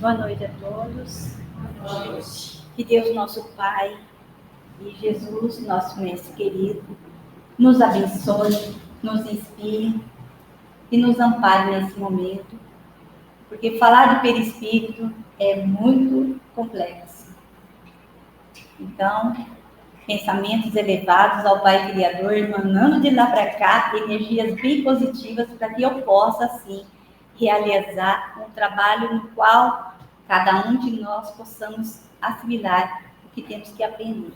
Boa noite a todos. Que Deus, nosso Pai, e Jesus, nosso Mestre querido, nos abençoe, nos inspire e nos ampare nesse momento, porque falar de perispírito é muito complexo. Então, pensamentos elevados ao Pai Criador, emanando de lá para cá energias bem positivas para que eu possa, assim, realizar um trabalho no qual cada um de nós possamos assimilar o que temos que aprender.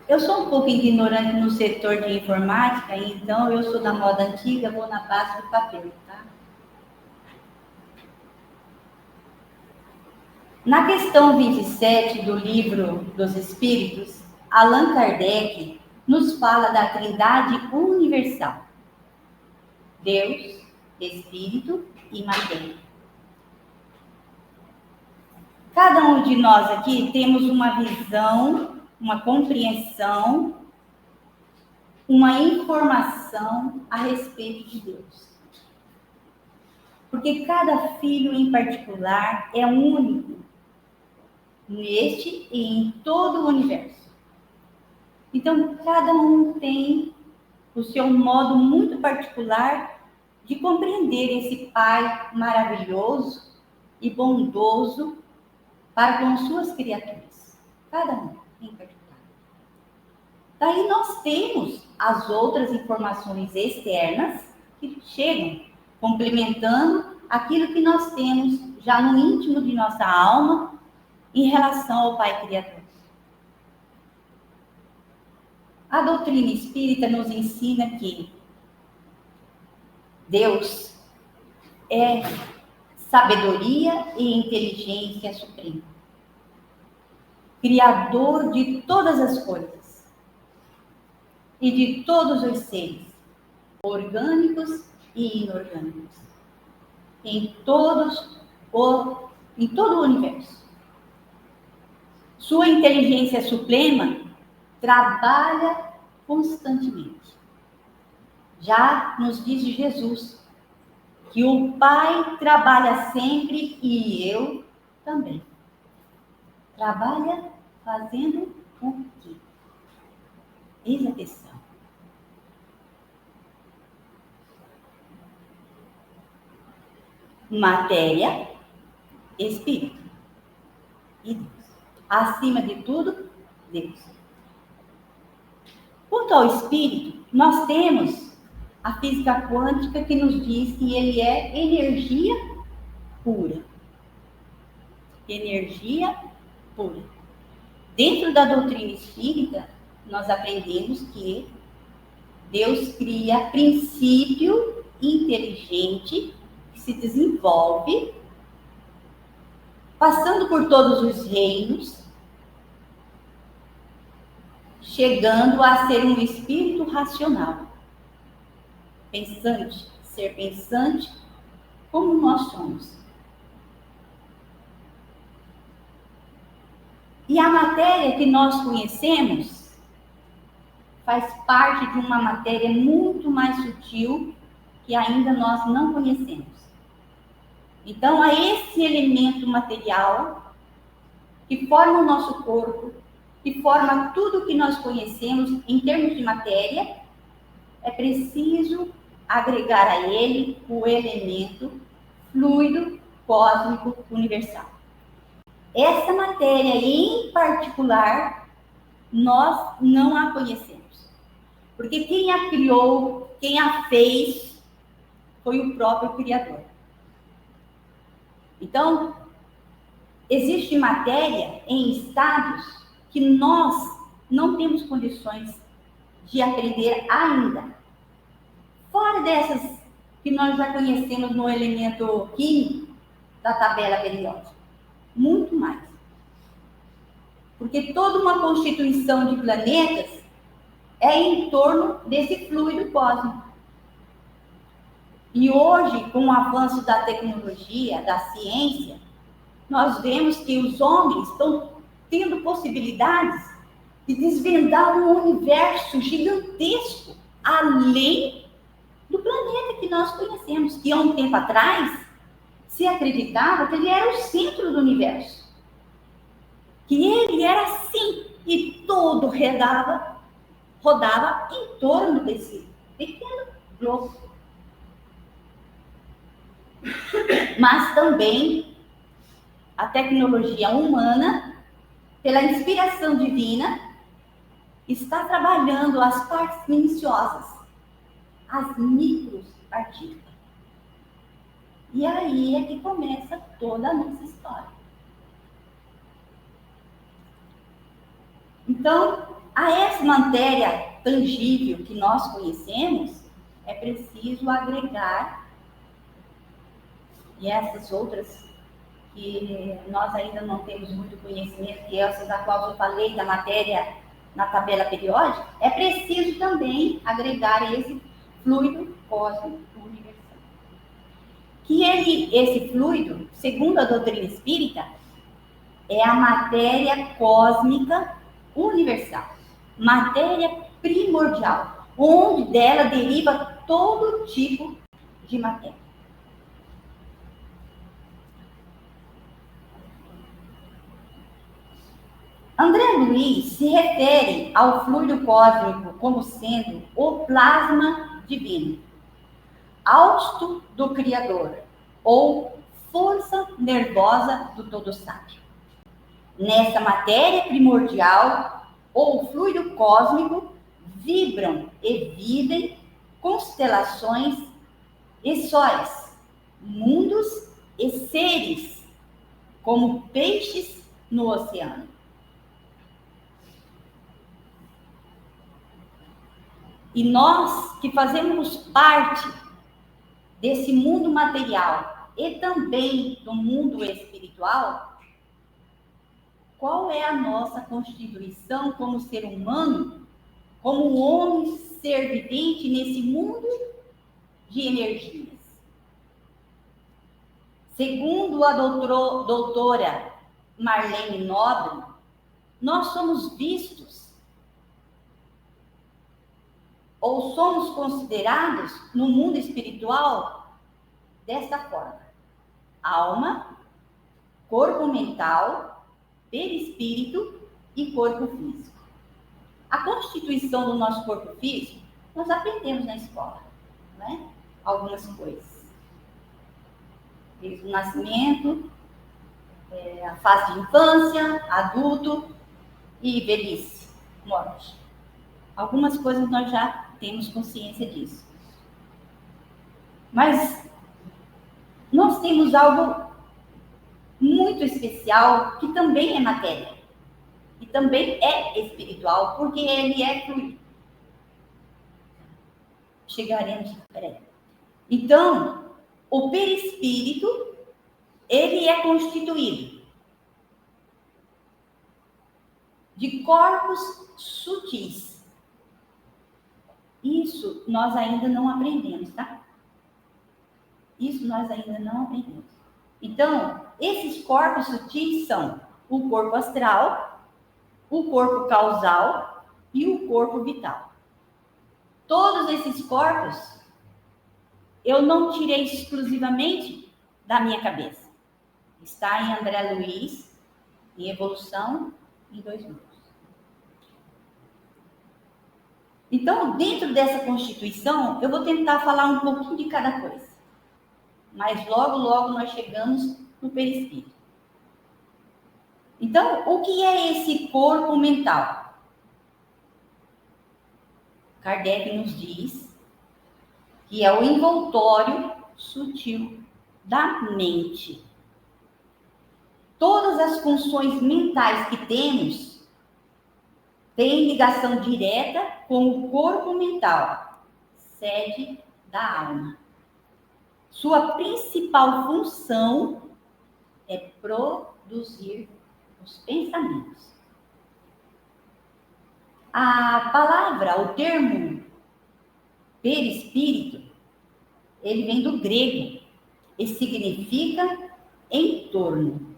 Eu sou um pouco ignorante no setor de informática, então eu sou da moda antiga, vou na base do papel, tá? Na questão 27 do Livro dos Espíritos, Allan Kardec nos fala da Trindade Universal: Deus, Espírito e Matéria. Cada um de nós aqui temos uma visão, uma compreensão, uma informação a respeito de Deus. Porque cada filho em particular é único neste e em todo o universo. Então, cada um tem o seu modo muito particular de compreender esse Pai maravilhoso e bondoso para com suas criaturas. Cada um em particular. Daí nós temos as outras informações externas que chegam, complementando aquilo que nós temos já no íntimo de nossa alma em relação ao Pai Criador. A doutrina espírita nos ensina que Deus é sabedoria e inteligência suprema, criador de todas as coisas e de todos os seres, orgânicos e inorgânicos, em todo o universo. Sua inteligência suprema trabalha constantemente. Já nos diz Jesus que o Pai trabalha sempre e eu também. Trabalha fazendo o quê? Eis a questão. Matéria, espírito e Deus. Acima de tudo, Deus. Quanto ao espírito, nós temos a física quântica que nos diz que ele é energia pura. Energia pura. Dentro da doutrina espírita, nós aprendemos que Deus cria princípio inteligente que se desenvolve, passando por todos os reinos, chegando a ser um espírito racional, pensante, ser pensante como nós somos. E a matéria que nós conhecemos faz parte de uma matéria muito mais sutil que ainda nós não conhecemos. Então, a esse elemento material que forma o nosso corpo, que forma tudo que nós conhecemos em termos de matéria, é preciso agregar a ele o elemento fluido cósmico universal. Essa matéria em particular, nós não a conhecemos. Porque quem a criou, quem a fez, foi o próprio Criador. Então, existe matéria em estados que nós não temos condições de aprender ainda. Fora dessas que nós já conhecemos no elemento químico da tabela periódica. Muito mais. Porque toda uma constituição de planetas é em torno desse fluido cósmico. E hoje, com o avanço da tecnologia, da ciência, nós vemos que os homens estão tendo possibilidades de desvendar um universo gigantesco além do planeta que nós conhecemos, que há um tempo atrás se acreditava que ele era o centro do universo, que ele era assim e todo rodava em torno desse pequeno globo. Mas também a tecnologia humana, pela inspiração divina, está trabalhando as partes minuciosas, as micropartículas. E aí é que começa toda a nossa história. Então, a essa matéria tangível que nós conhecemos, é preciso agregar, e essas outras que nós ainda não temos muito conhecimento, que essas da qual eu falei, da matéria na tabela periódica, é preciso também agregar esse fluido cósmico universal. Que esse fluido, segundo a doutrina espírita, é a matéria cósmica universal, matéria primordial, onde dela deriva todo tipo de matéria. André Luiz se refere ao fluido cósmico como sendo o plasma divino, hausto do Criador, ou força nervosa do Todo Sábio. Nessa matéria primordial, ou fluido cósmico, vibram e vivem constelações e sóis, mundos e seres, como peixes no oceano. E nós que fazemos parte desse mundo material e também do mundo espiritual, qual é a nossa constituição como ser humano, como homem ser vivente nesse mundo de energias? Segundo a doutora Marlene Nobre, nós somos vistos ou somos considerados no mundo espiritual desta forma: alma, corpo mental, perispírito e corpo físico. A constituição do nosso corpo físico, nós aprendemos na escola, né? Algumas coisas. Desde o nascimento, a fase de infância, adulto e velhice, morte. Algumas coisas nós já temos consciência disso. Mas nós temos algo muito especial que também é matéria e também é espiritual, porque ele é fluido. Chegaremos breve. Então, o perispírito, ele é constituído de corpos sutis. Isso nós ainda não aprendemos, tá? Isso nós ainda não aprendemos. Então, esses corpos sutis são o corpo astral, o corpo causal e o corpo vital. Todos esses corpos eu não tirei exclusivamente da minha cabeça. Está em André Luiz, em Evolução, em 2000. Então, dentro dessa constituição, eu vou tentar falar um pouquinho de cada coisa. Mas logo, logo nós chegamos no perispírito. Então, o que é esse corpo mental? Kardec nos diz que é o envoltório sutil da mente. Todas as funções mentais que temos têm ligação direta com o corpo mental, sede da alma. Sua principal função é produzir os pensamentos. A palavra, o termo perispírito, ele vem do grego e significa em torno.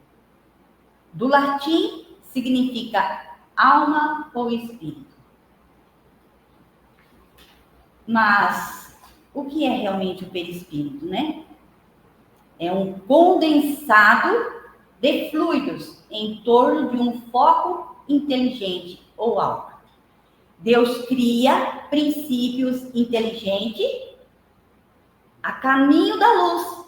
Do latim, significa alma ou espírito. Mas o que é realmente o perispírito, né? É um condensado de fluidos em torno de um foco inteligente ou algo. Deus cria princípios inteligentes a caminho da luz,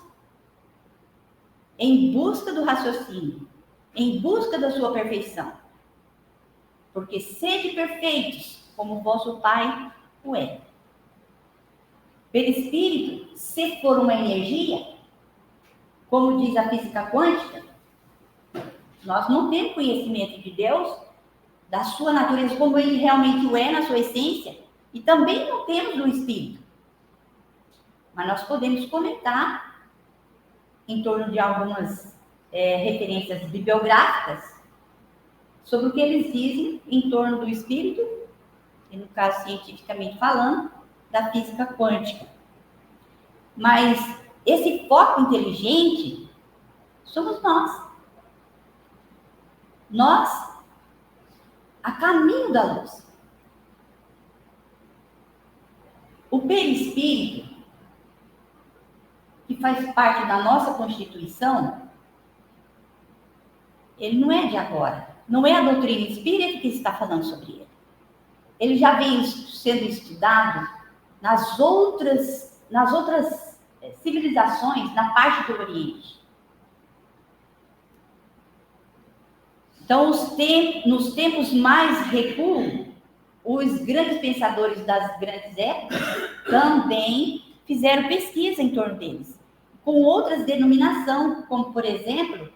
em busca do raciocínio, em busca da sua perfeição. Porque sede perfeitos, como vosso Pai o é. Perispírito, se for uma energia, como diz a física quântica, nós não temos conhecimento de Deus, da sua natureza, como ele realmente o é na sua essência, e também não temos do Espírito. Mas nós podemos comentar em torno de algumas referências bibliográficas sobre o que eles dizem em torno do Espírito, e no caso, cientificamente falando, da física quântica. Mas esse foco inteligente somos nós. Nós, a caminho da luz. O perispírito, que faz parte da nossa Constituição, ele não é de agora. Não é a doutrina espírita que está falando sobre ele. Ele já vem sendo estudado nas outras civilizações, na parte do Oriente. Então, nos tempos mais recuos, os grandes pensadores das grandes épocas também fizeram pesquisa em torno deles, com outras denominações, como, por exemplo,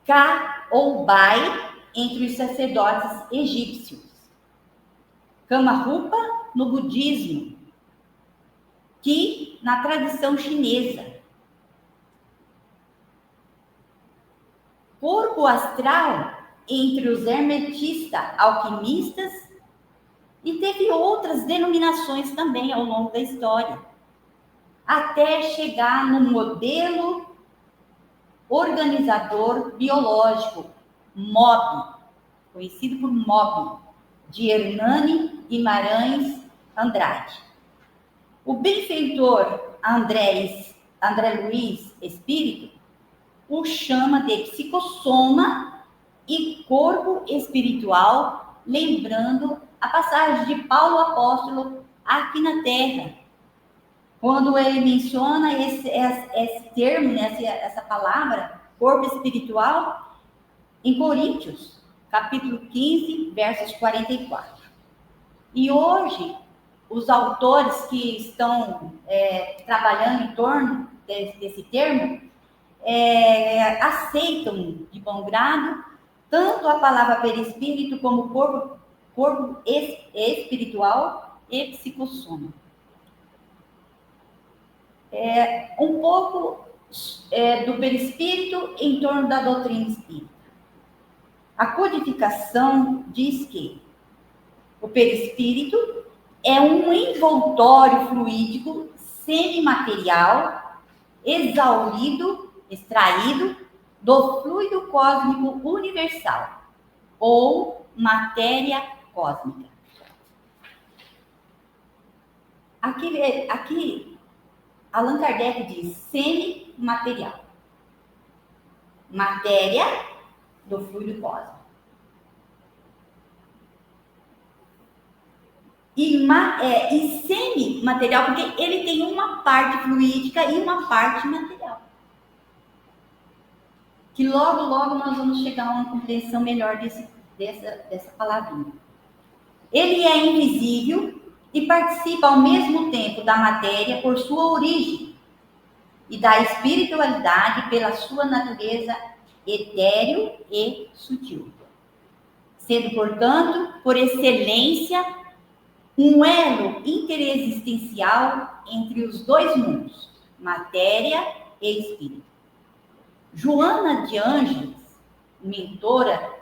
Ka ou Bai, entre os sacerdotes egípcios, Kamarupa no budismo, Ki na tradição chinesa, corpo astral entre os hermetistas, alquimistas, e teve outras denominações também ao longo da história, até chegar no modelo organizador biológico, MOB, conhecido por MOB, de Hernani Guimarães Andrade. O benfeitor André Luiz Espírito o chama de psicossoma e corpo espiritual, lembrando a passagem de Paulo Apóstolo aqui na Terra, quando ele menciona esse termo, essa palavra, corpo espiritual, em Coríntios, capítulo 15, versos 44. E hoje, os autores que estão trabalhando em torno desse termo, aceitam de bom grado tanto a palavra perispírito como corpo espiritual e psicossoma. Um pouco do perispírito em torno da doutrina espírita. A codificação diz que o perispírito é um envoltório fluídico semimaterial extraído do fluido cósmico universal, ou matéria cósmica. Aqui Allan Kardec diz semimaterial. Matéria do fluido cósmico. E semimaterial, porque ele tem uma parte fluídica e uma parte material. Que logo nós vamos chegar a uma compreensão melhor dessa palavrinha. Ele é invisível e participa ao mesmo tempo da matéria por sua origem e da espiritualidade pela sua natureza etéreo e sutil, sendo, portanto, por excelência, um elo interexistencial entre os dois mundos, matéria e espírito. Joana de Ângeles, mentora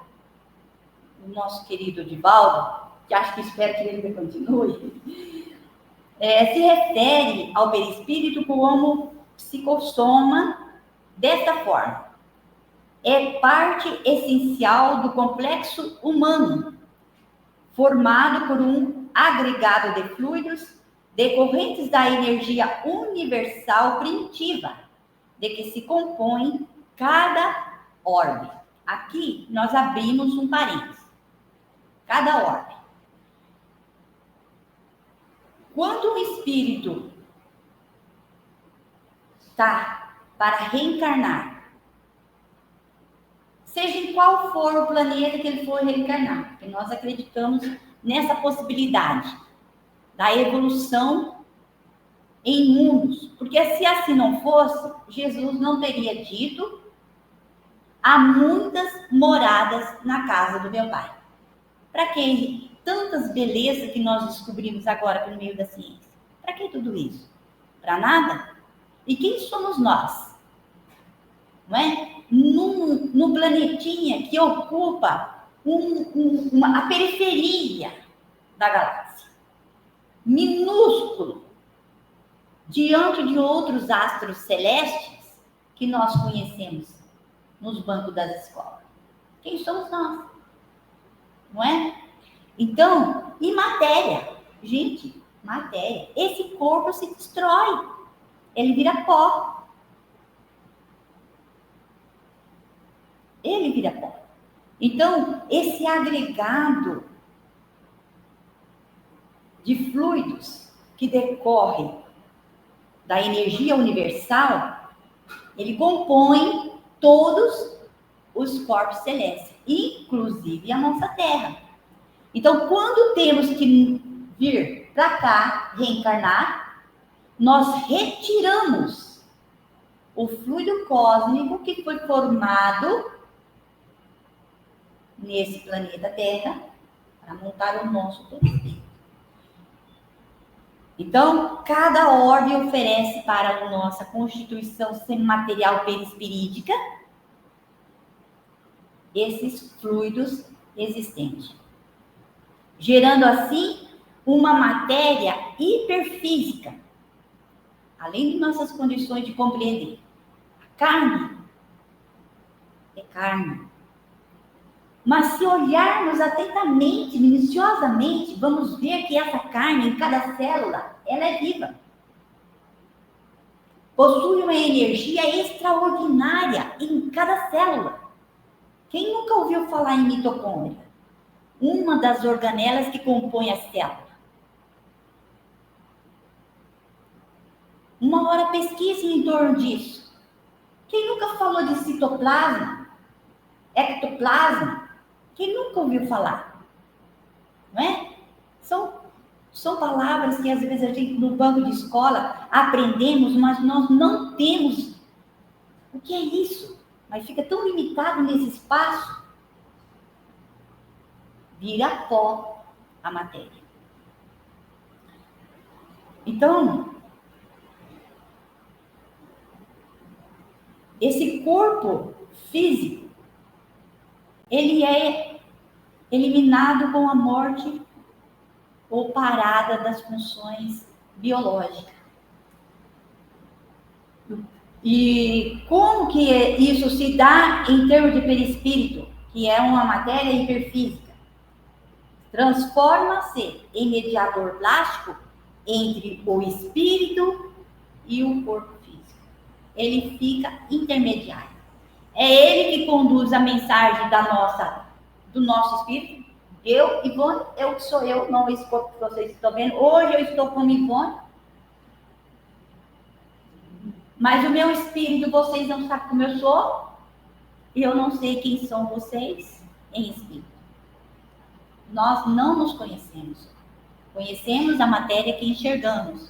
do nosso querido Divaldo, que acho que espero que ele ainda continue, se refere ao perispírito como psicossoma desta forma. É parte essencial do complexo humano, formado por um agregado de fluidos decorrentes da energia universal primitiva, de que se compõe cada orbe. Aqui nós abrimos um parênteses. Cada orbe. Quando o espírito está para reencarnar, seja em qual for o planeta que ele for reencarnar, porque nós acreditamos nessa possibilidade da evolução em mundos, porque se assim não fosse, Jesus não teria dito: há muitas moradas na casa do meu Pai. Para que tantas belezas que nós descobrimos agora pelo meio da ciência? Para que tudo isso? Para nada? E quem somos nós? Não é? Num planetinha que ocupa a periferia da galáxia, minúsculo, diante de outros astros celestes que nós conhecemos nos bancos das escolas. Quem somos nós? Não é? Então, e matéria? Gente, matéria. Esse corpo se destrói. Ele vira pó. Ele vira pó. Então, esse agregado de fluidos que decorre da energia universal, ele compõe todos os corpos celestes, inclusive a nossa Terra. Então, quando temos que vir para cá, reencarnar, nós retiramos o fluido cósmico que foi formado nesse planeta Terra para montar o nosso perispírito. Então, cada orbe oferece para a nossa constituição semimaterial perispirítica esses fluidos existentes, gerando assim uma matéria hiperfísica, além de nossas condições de compreender. A carne é carne. Mas se olharmos atentamente, minuciosamente, vamos ver que essa carne, em cada célula, ela é viva. Possui uma energia extraordinária em cada célula. Quem nunca ouviu falar em mitocôndria? Uma das organelas que compõe a célula. Uma hora pesquise em torno disso. Quem nunca falou de citoplasma? Ectoplasma? Quem nunca ouviu falar? Não é? São palavras que às vezes a gente no banco de escola aprendemos, mas nós não temos o que é isso. Mas fica tão limitado nesse espaço. Vira pó a matéria. Então, esse corpo físico, ele é eliminado com a morte ou parada das funções biológicas. E como que isso se dá em termos de perispírito, que é uma matéria hiperfísica? Transforma-se em mediador plástico entre o espírito e o corpo físico. Ele fica intermediário. É ele que conduz a mensagem do nosso espírito. Eu, Ivone, eu que sou eu, não esse corpo que vocês estão vendo. Hoje eu estou como Ivone. Mas o meu espírito, vocês não sabem como eu sou. E eu não sei quem são vocês em espírito. Nós não nos conhecemos. Conhecemos a matéria que enxergamos.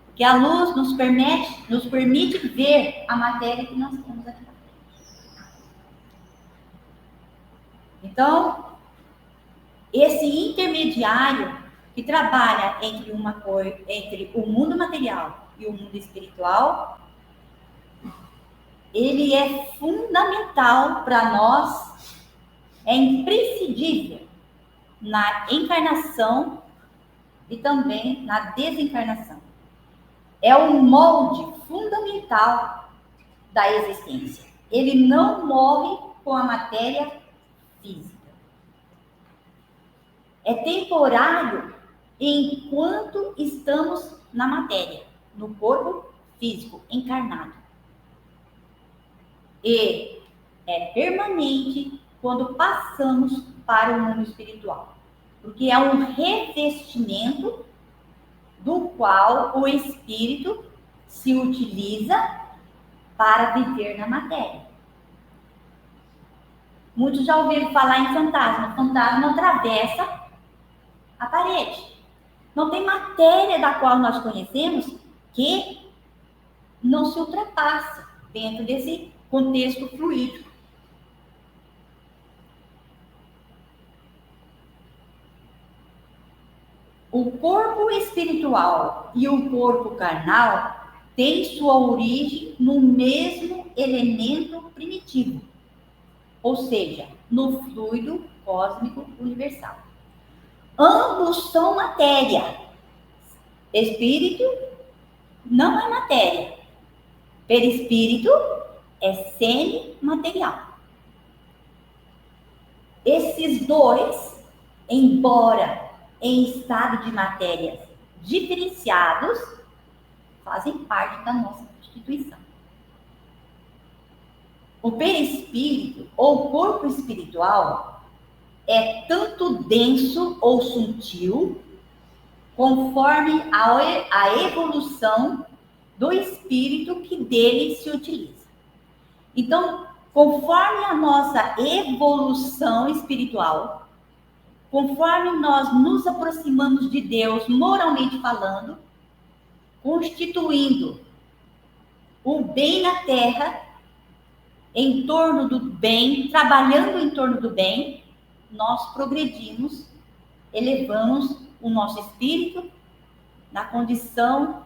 Porque a luz nos permite ver a matéria que nós temos aqui. Então, esse intermediário que trabalha entre o mundo material e o mundo espiritual, ele é fundamental para nós, é imprescindível na encarnação e também na desencarnação. É um molde fundamental da existência. Ele não morre com a matéria física. é temporário enquanto estamos na matéria, no corpo físico, encarnado. E é permanente quando passamos para o mundo espiritual. Porque é um revestimento do qual o espírito se utiliza para viver na matéria. Muitos já ouviram falar em fantasma. O fantasma atravessa a parede. Não tem matéria da qual nós conhecemos que não se ultrapassa dentro desse contexto fluido. O corpo espiritual e o corpo carnal têm sua origem no mesmo elemento primitivo, ou seja, no fluido cósmico universal. Ambos são matéria. Espírito não é matéria. Perispírito é semimaterial. Esses dois, embora em estado de matérias diferenciados, fazem parte da nossa constituição. O perispírito, ou corpo espiritual, é tanto denso ou sutil, conforme a evolução do espírito que dele se utiliza. Então, conforme a nossa evolução espiritual, conforme nós nos aproximamos de Deus, moralmente falando, constituindo o bem na terra, em torno do bem, trabalhando em torno do bem, nós progredimos, elevamos o nosso espírito na condição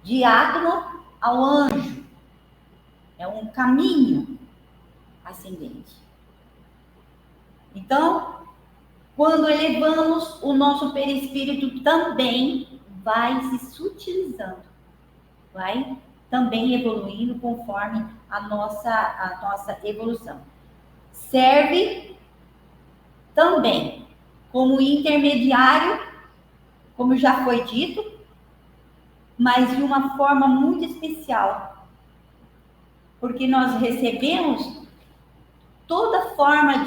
de átomo ao anjo. É um caminho ascendente. Então, quando elevamos, o nosso perispírito também vai se sutilizando, vai também evoluindo conforme a nossa evolução. Serve também como intermediário, como já foi dito, mas de uma forma muito especial, porque nós recebemos toda forma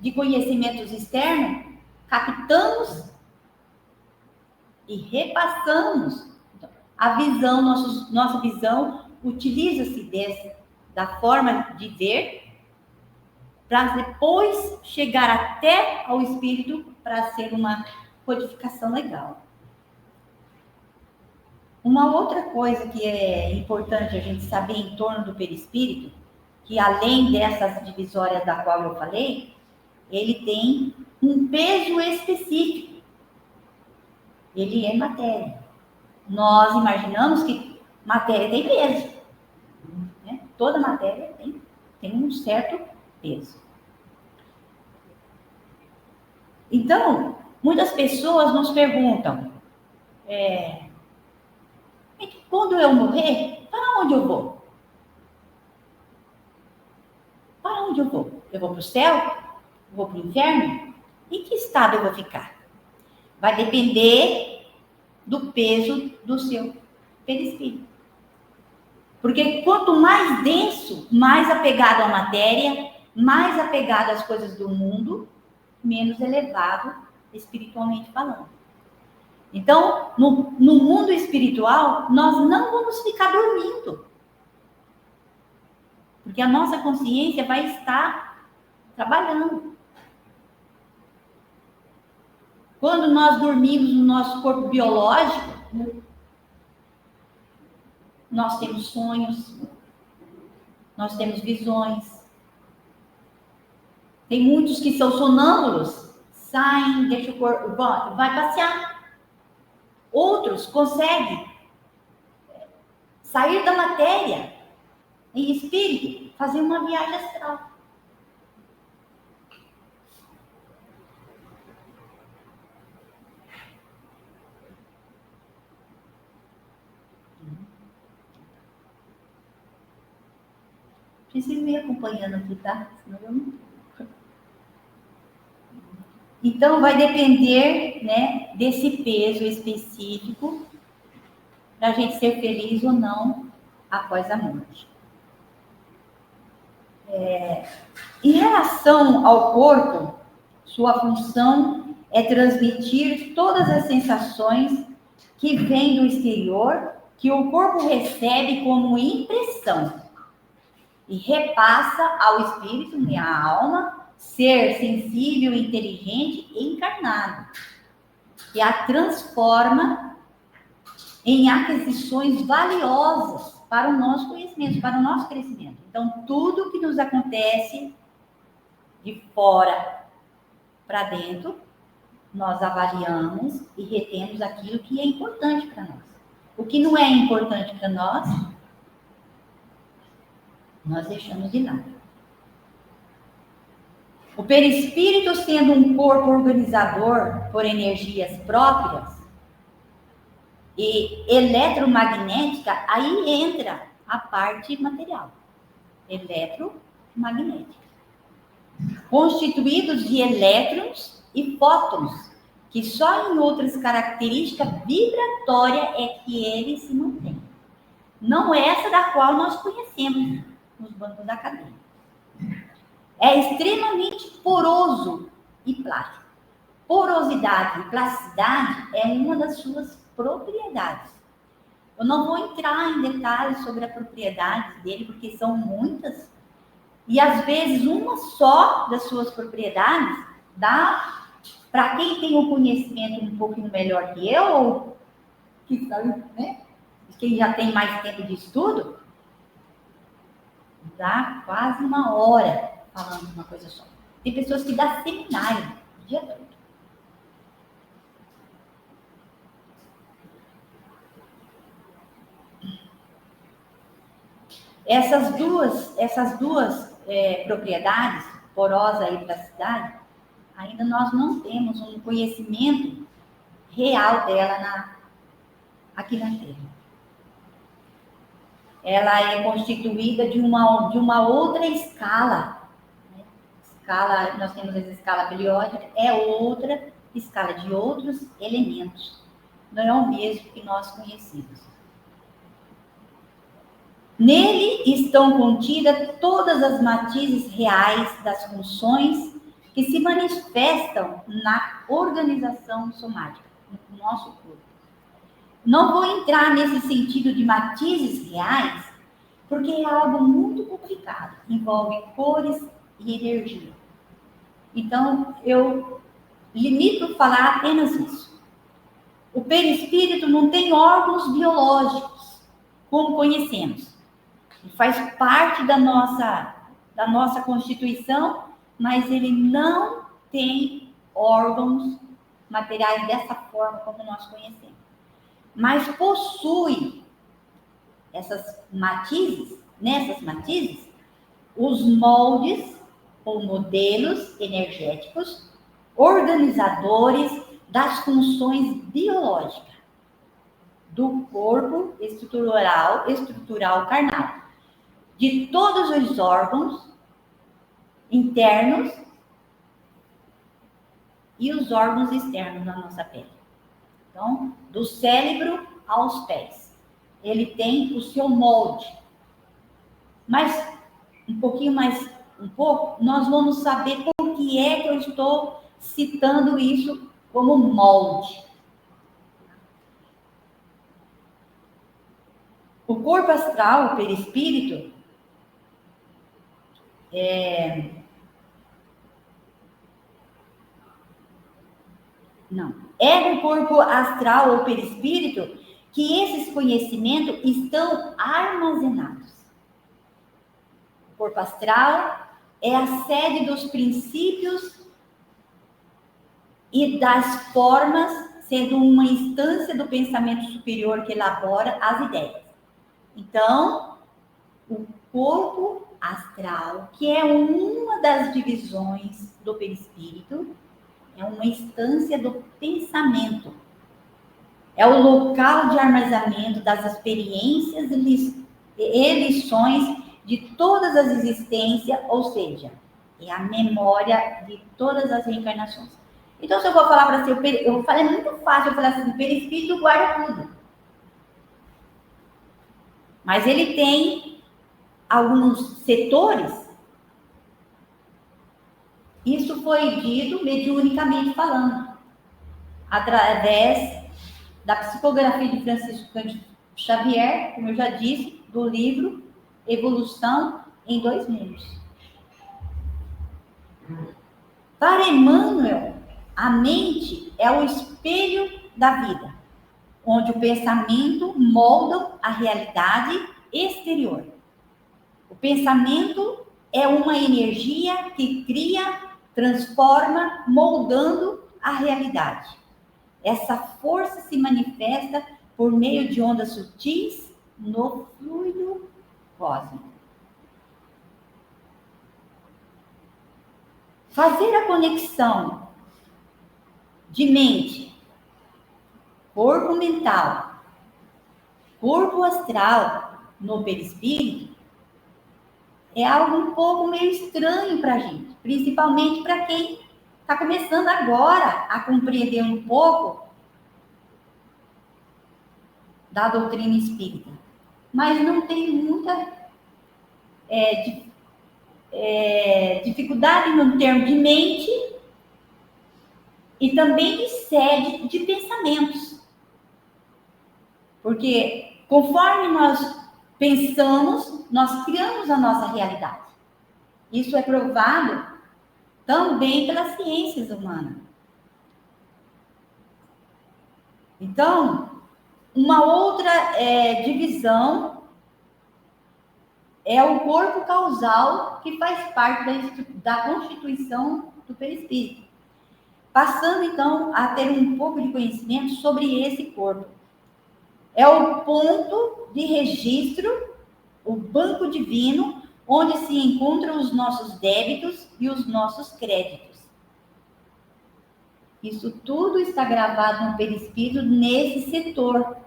de conhecimentos externos, captamos e repassamos a visão, nossa visão utiliza-se da forma de ver, para depois chegar até ao espírito para ser uma codificação legal. Uma outra coisa que é importante a gente saber em torno do perispírito, que além dessas divisórias da qual eu falei, ele tem um peso específico. Ele é matéria. Nós imaginamos que matéria tem peso, né? Toda matéria tem um certo peso. Então, muitas pessoas nos perguntam, quando eu morrer, para onde eu vou? Para onde eu vou? Eu vou para o céu? Vou para o inferno? Em que estado eu vou ficar? Vai depender do peso do seu perispírito. Porque quanto mais denso, mais apegado à matéria, mais apegado às coisas do mundo, menos elevado espiritualmente falando. Então, no mundo espiritual, nós não vamos ficar dormindo. Porque a nossa consciência vai estar trabalhando. Quando nós dormimos no nosso corpo biológico, nós temos sonhos, nós temos visões. Tem muitos que são sonâmbulos, saem, deixam o corpo, vai passear. Outros conseguem sair da matéria em espírito, fazer uma viagem astral. Preciso ir acompanhando aqui, tá? Senão eu não... Então, vai depender, né, desse peso específico para a gente ser feliz ou não após a morte. Em relação ao corpo, sua função é transmitir todas as sensações que vêm do exterior, que o corpo recebe como impressão e repassa ao espírito, né, à alma, ser sensível, inteligente e encarnado, e a transforma em aquisições valiosas para o nosso conhecimento, para o nosso crescimento. Então, tudo que nos acontece de fora para dentro, nós avaliamos e retemos aquilo que é importante para nós. O que não é importante para nós deixamos de lado. O perispírito, sendo um corpo organizador por energias próprias e eletromagnética, aí entra a parte material, eletromagnética, constituídos de elétrons e fótons, que só em outras características vibratórias é que ele se mantém. Não é essa da qual nós conhecemos nos bancos da cadeia. É extremamente poroso e plástico. Porosidade e plasticidade é uma das suas propriedades. Eu não vou entrar em detalhes sobre as propriedades dele, porque são muitas, e às vezes uma só das suas propriedades dá, para quem tem um conhecimento um pouquinho melhor que eu, ou que sabe, né? Quem já tem mais tempo de estudo, dá quase uma hora falando de uma coisa só. Tem pessoas que dão seminário o dia todo. Essas duas propriedades, porosa e plasticidade, ainda nós não temos um conhecimento real dela aqui na Terra. Ela é constituída de uma outra escala. Né? Nós temos essa escala periódica, é outra escala de outros elementos. Não é o mesmo que nós conhecemos. Nele estão contidas todas as matizes reais das funções que se manifestam na organização somática, no nosso corpo. Não vou entrar nesse sentido de matizes reais, porque é algo muito complicado, envolve cores e energia. Então, eu limito falar apenas isso. O perispírito não tem órgãos biológicos, como conhecemos. Faz parte da nossa constituição, mas ele não tem órgãos materiais dessa forma como nós conhecemos. Mas possui nessas matizes, os moldes ou modelos energéticos, organizadores das funções biológicas do corpo estrutural carnal, de todos os órgãos internos e os órgãos externos da nossa pele. Então, do cérebro aos pés. Ele tem o seu molde. Mas, nós vamos saber por que é que eu estou citando isso como molde. O corpo astral, o perispírito, é no corpo astral ou perispírito que esses conhecimentos estão armazenados. O corpo astral é a sede dos princípios e das formas, sendo uma instância do pensamento superior que elabora as ideias. Então, o corpo astral, que é uma das divisões do perispírito, é uma instância do pensamento. É o local de armazenamento das experiências e lições de todas as existências, ou seja, é a memória de todas as reencarnações. Então, se eu vou falar para você, eu falei muito fácil, eu falei assim, o perispírito guarda tudo. Mas ele tem alguns setores. Isso foi dito mediunicamente falando, através da psicografia de Francisco Cândido Xavier, como eu já disse, do livro Evolução em 2 Mundos. Para Emmanuel, a mente é o espelho da vida, onde o pensamento molda a realidade exterior. O pensamento é uma energia que cria, transforma, moldando a realidade. Essa força se manifesta por meio de ondas sutis no fluido cósmico. Fazer a conexão de mente, corpo mental, corpo astral no perispírito é algo um pouco meio estranho para a gente, principalmente para quem está começando agora a compreender um pouco da doutrina espírita. Mas não tem muita dificuldade no termo de mente e também de sede de pensamentos. Porque conforme nós pensamos, nós criamos a nossa realidade. Isso é provado também pelas ciências humanas. Então, uma outra divisão é o corpo causal, que faz parte da constituição do perispírito. Passando, então, a ter um pouco de conhecimento sobre esse corpo. É o ponto de registro, o banco divino, onde se encontram os nossos débitos e os nossos créditos. Isso tudo está gravado no perispírito nesse setor.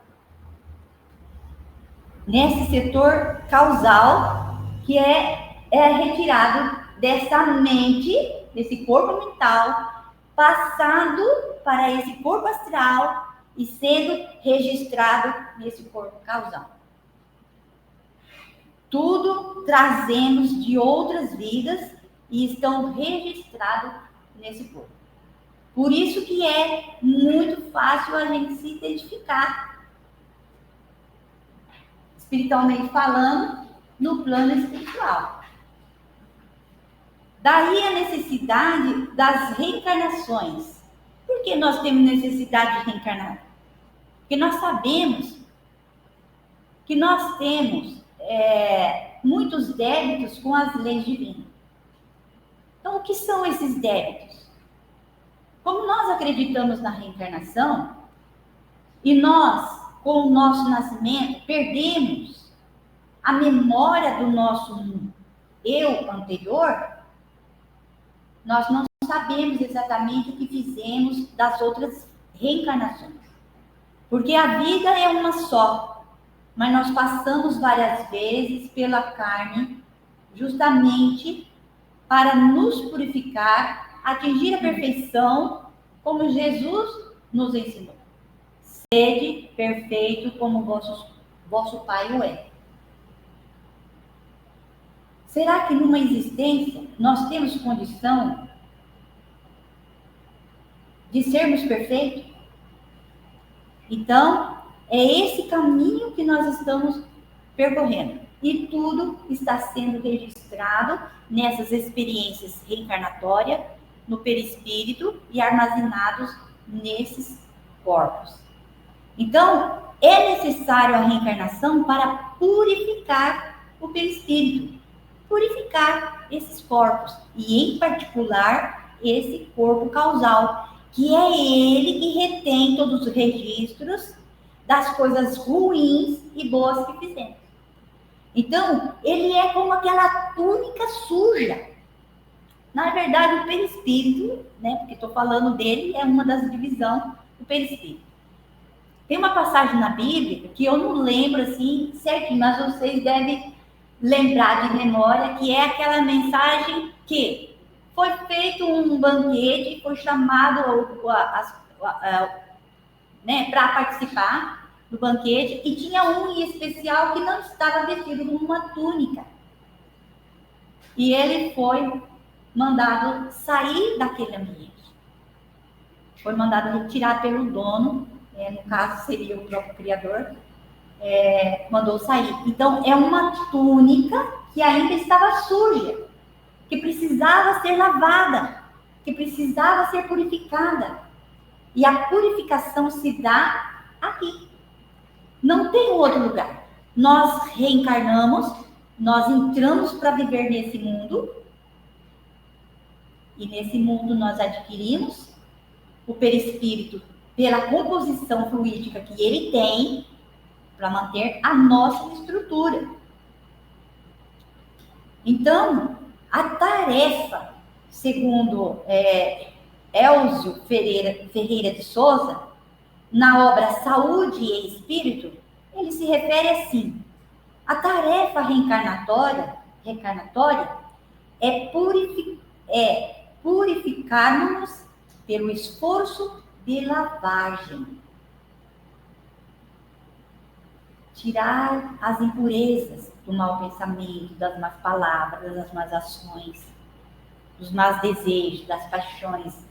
Nesse setor causal, que é retirado dessa mente, desse corpo mental, passado para esse corpo astral e sendo registrado nesse corpo causal. Tudo trazemos de outras vidas e estão registrados nesse corpo. Por isso que é muito fácil a gente se identificar, espiritualmente falando, no plano espiritual. Daí a necessidade das reencarnações. Por que nós temos necessidade de reencarnar? Porque nós sabemos que nós temos muitos débitos com as leis divinas. Então, o que são esses débitos? Como nós acreditamos na reencarnação, e nós, com o nosso nascimento, perdemos a memória do nosso eu anterior, nós não sabemos exatamente o que fizemos das outras reencarnações. Porque a vida é uma só, mas nós passamos várias vezes pela carne, justamente para nos purificar, atingir a perfeição, como Jesus nos ensinou. Sede perfeito como vosso Pai o é. Será que numa existência nós temos condição de sermos perfeitos? Então, é esse caminho que nós estamos percorrendo. E tudo está sendo registrado nessas experiências reencarnatórias, no perispírito e armazenados nesses corpos. Então, é necessário a reencarnação para purificar o perispírito, purificar esses corpos, e em particular esse corpo causal, que é ele que retém todos os registros das coisas ruins e boas que fizemos. Então, ele é como aquela túnica suja. Na verdade, o perispírito, né, porque estou falando dele, é uma das divisões do perispírito. Tem uma passagem na Bíblia que eu não lembro assim certinho, mas vocês devem lembrar de memória, que é aquela mensagem que foi feito um banquete, foi chamado para participar do banquete, e tinha um em especial que não estava vestido com uma túnica. E ele foi mandado sair daquele ambiente. Foi mandado retirar pelo dono, no caso seria o próprio criador, mandou sair. Então, é uma túnica que ainda estava suja, que precisava ser lavada, que precisava ser purificada. E a purificação se dá aqui. Não tem outro lugar. Nós reencarnamos, nós entramos para viver nesse mundo, e nesse mundo nós adquirimos o perispírito pela composição fluídica que ele tem para manter a nossa estrutura. Então, a tarefa, segundo Elzio Ferreira de Souza, na obra Saúde e Espírito, ele se refere assim: a tarefa reencarnatória é purificar-nos pelo esforço de lavagem. Tirar as impurezas do mau pensamento, das más palavras, das más ações, dos más desejos, das paixões,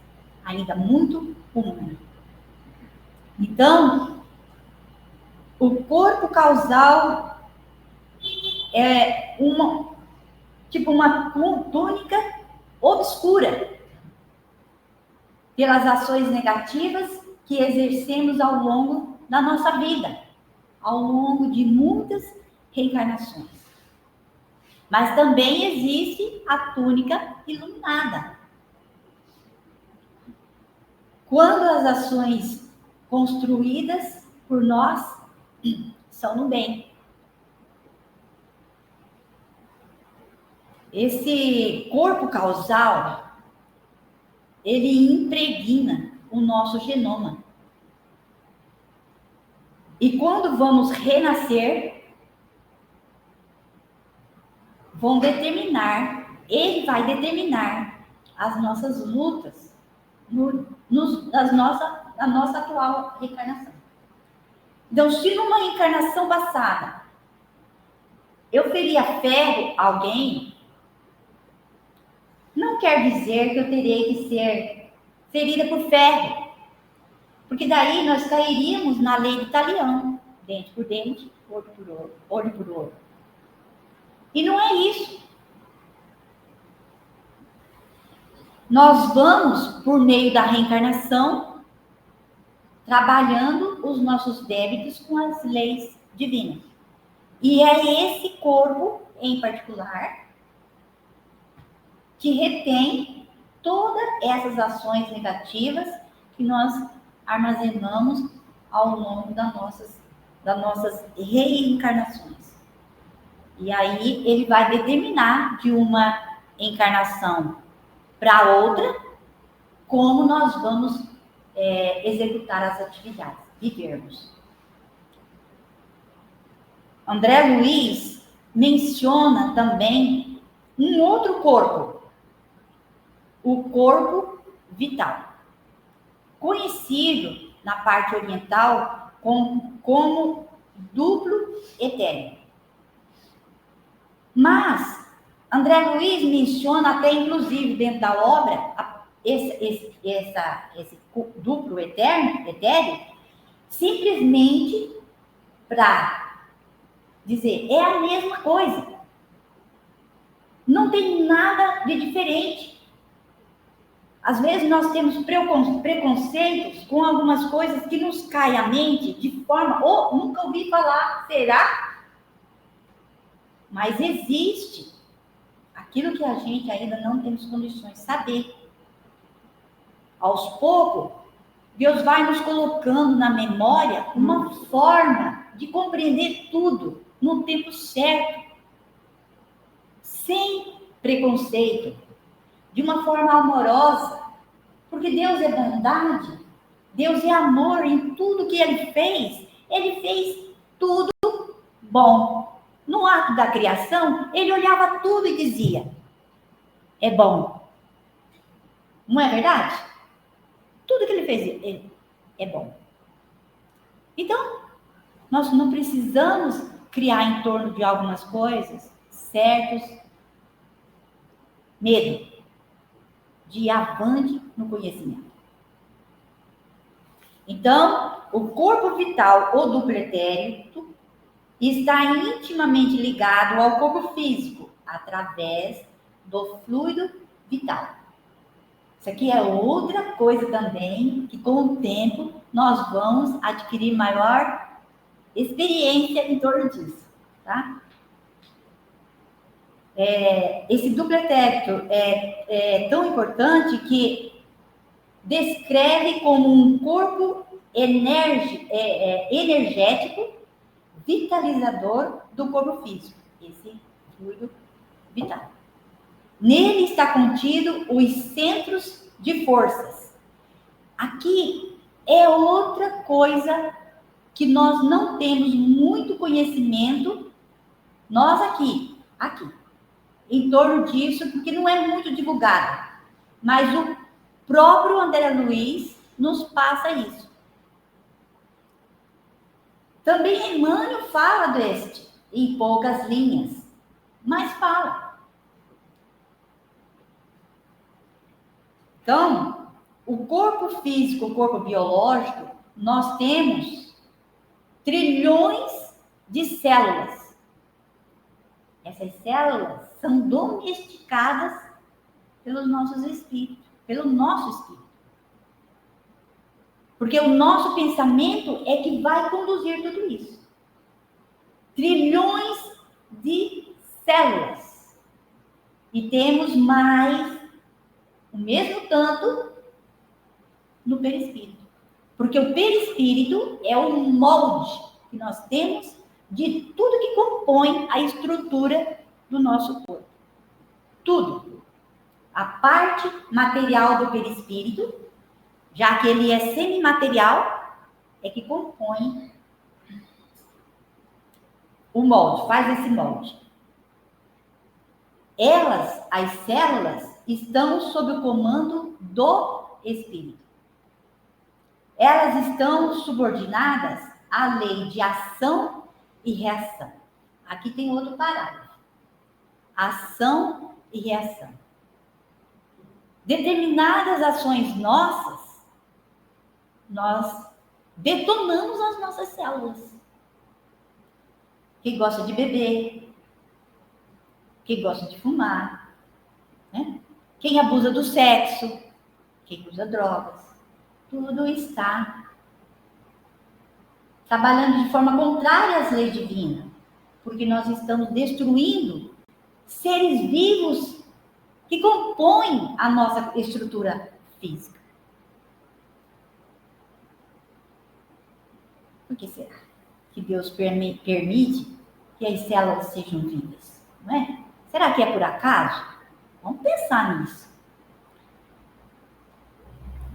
ainda muito humanas. Então, o corpo causal é uma túnica obscura pelas ações negativas que exercemos ao longo da nossa vida, ao longo de muitas reencarnações. Mas também existe a túnica iluminada. Quando as ações construídas por nós são no bem. Esse corpo causal, ele impregna o nosso genoma. E quando vamos renascer, ele vai determinar as nossas lutas na nossa atual reencarnação. Então, se numa reencarnação passada eu feria ferro a alguém, não quer dizer que eu terei que ser ferida por ferro, porque daí nós cairíamos na lei de Talião, dente por dente, olho por olho, olho por olho. E não é isso. Nós vamos, por meio da reencarnação, trabalhando os nossos débitos com as leis divinas. E é esse corpo, em particular, que retém todas essas ações negativas que nós armazenamos ao longo das nossas reencarnações. E aí ele vai determinar de uma encarnação para outra como nós vamos executar as atividades, vivermos. André Luiz menciona também um outro corpo, o corpo vital, conhecido na parte oriental como duplo etéreo. Mas André Luiz menciona até, inclusive, dentro da obra, esse duplo etéreo, simplesmente para dizer, é a mesma coisa. Não tem nada de diferente. Às vezes nós temos preconceitos com algumas coisas que nos caem à mente de forma, nunca ouvi falar, será? Mas existe aquilo que a gente ainda não temos condições de saber. Aos poucos, Deus vai nos colocando na memória uma forma de compreender tudo no tempo certo, sem preconceito, de uma forma amorosa, porque Deus é bondade, Deus é amor em tudo que Ele fez tudo bom. No ato da criação, Ele olhava tudo e dizia, é bom. Não é verdade? Tudo que ele fez é bom. Então, nós não precisamos criar em torno de algumas coisas certos medo de avante no conhecimento. Então, o corpo vital ou do pretérito está intimamente ligado ao corpo físico através do fluido vital. Isso aqui é outra coisa também que, com o tempo, nós vamos adquirir maior experiência em torno disso, tá? Esse duplo pretérito é tão importante que descreve como um corpo energético, vitalizador do corpo físico, esse fluido vital. Nele está contido os centros de forças. Aqui é outra coisa que nós não temos muito conhecimento, nós aqui, em torno disso, porque não é muito divulgado. Mas o próprio André Luiz nos passa isso. Também Emmanuel fala deste, em poucas linhas, mas fala. Então, o corpo físico, o corpo biológico, nós temos trilhões de células. Essas células são domesticadas pelos nossos espíritos, pelo nosso espírito. Porque o nosso pensamento é que vai conduzir tudo isso. Trilhões de células. E temos mais, o mesmo tanto, no perispírito. Porque o perispírito é o molde que nós temos de tudo que compõe a estrutura do nosso corpo. Tudo. A parte material do perispírito, já que ele é semimaterial, é que compõe o molde, faz esse molde. As células, estão sob o comando do espírito. Elas estão subordinadas à lei de ação e reação. Aqui tem outro parágrafo. Ação e reação. Determinadas ações nossas, nós detonamos as nossas células. Quem gosta de beber, quem gosta de fumar, né? Quem abusa do sexo, quem usa drogas, tudo está trabalhando de forma contrária às leis divinas, porque nós estamos destruindo seres vivos que compõem a nossa estrutura física. Por que será que Deus permite que as células sejam vivas? Não é? Será que é por acaso? Vamos pensar nisso.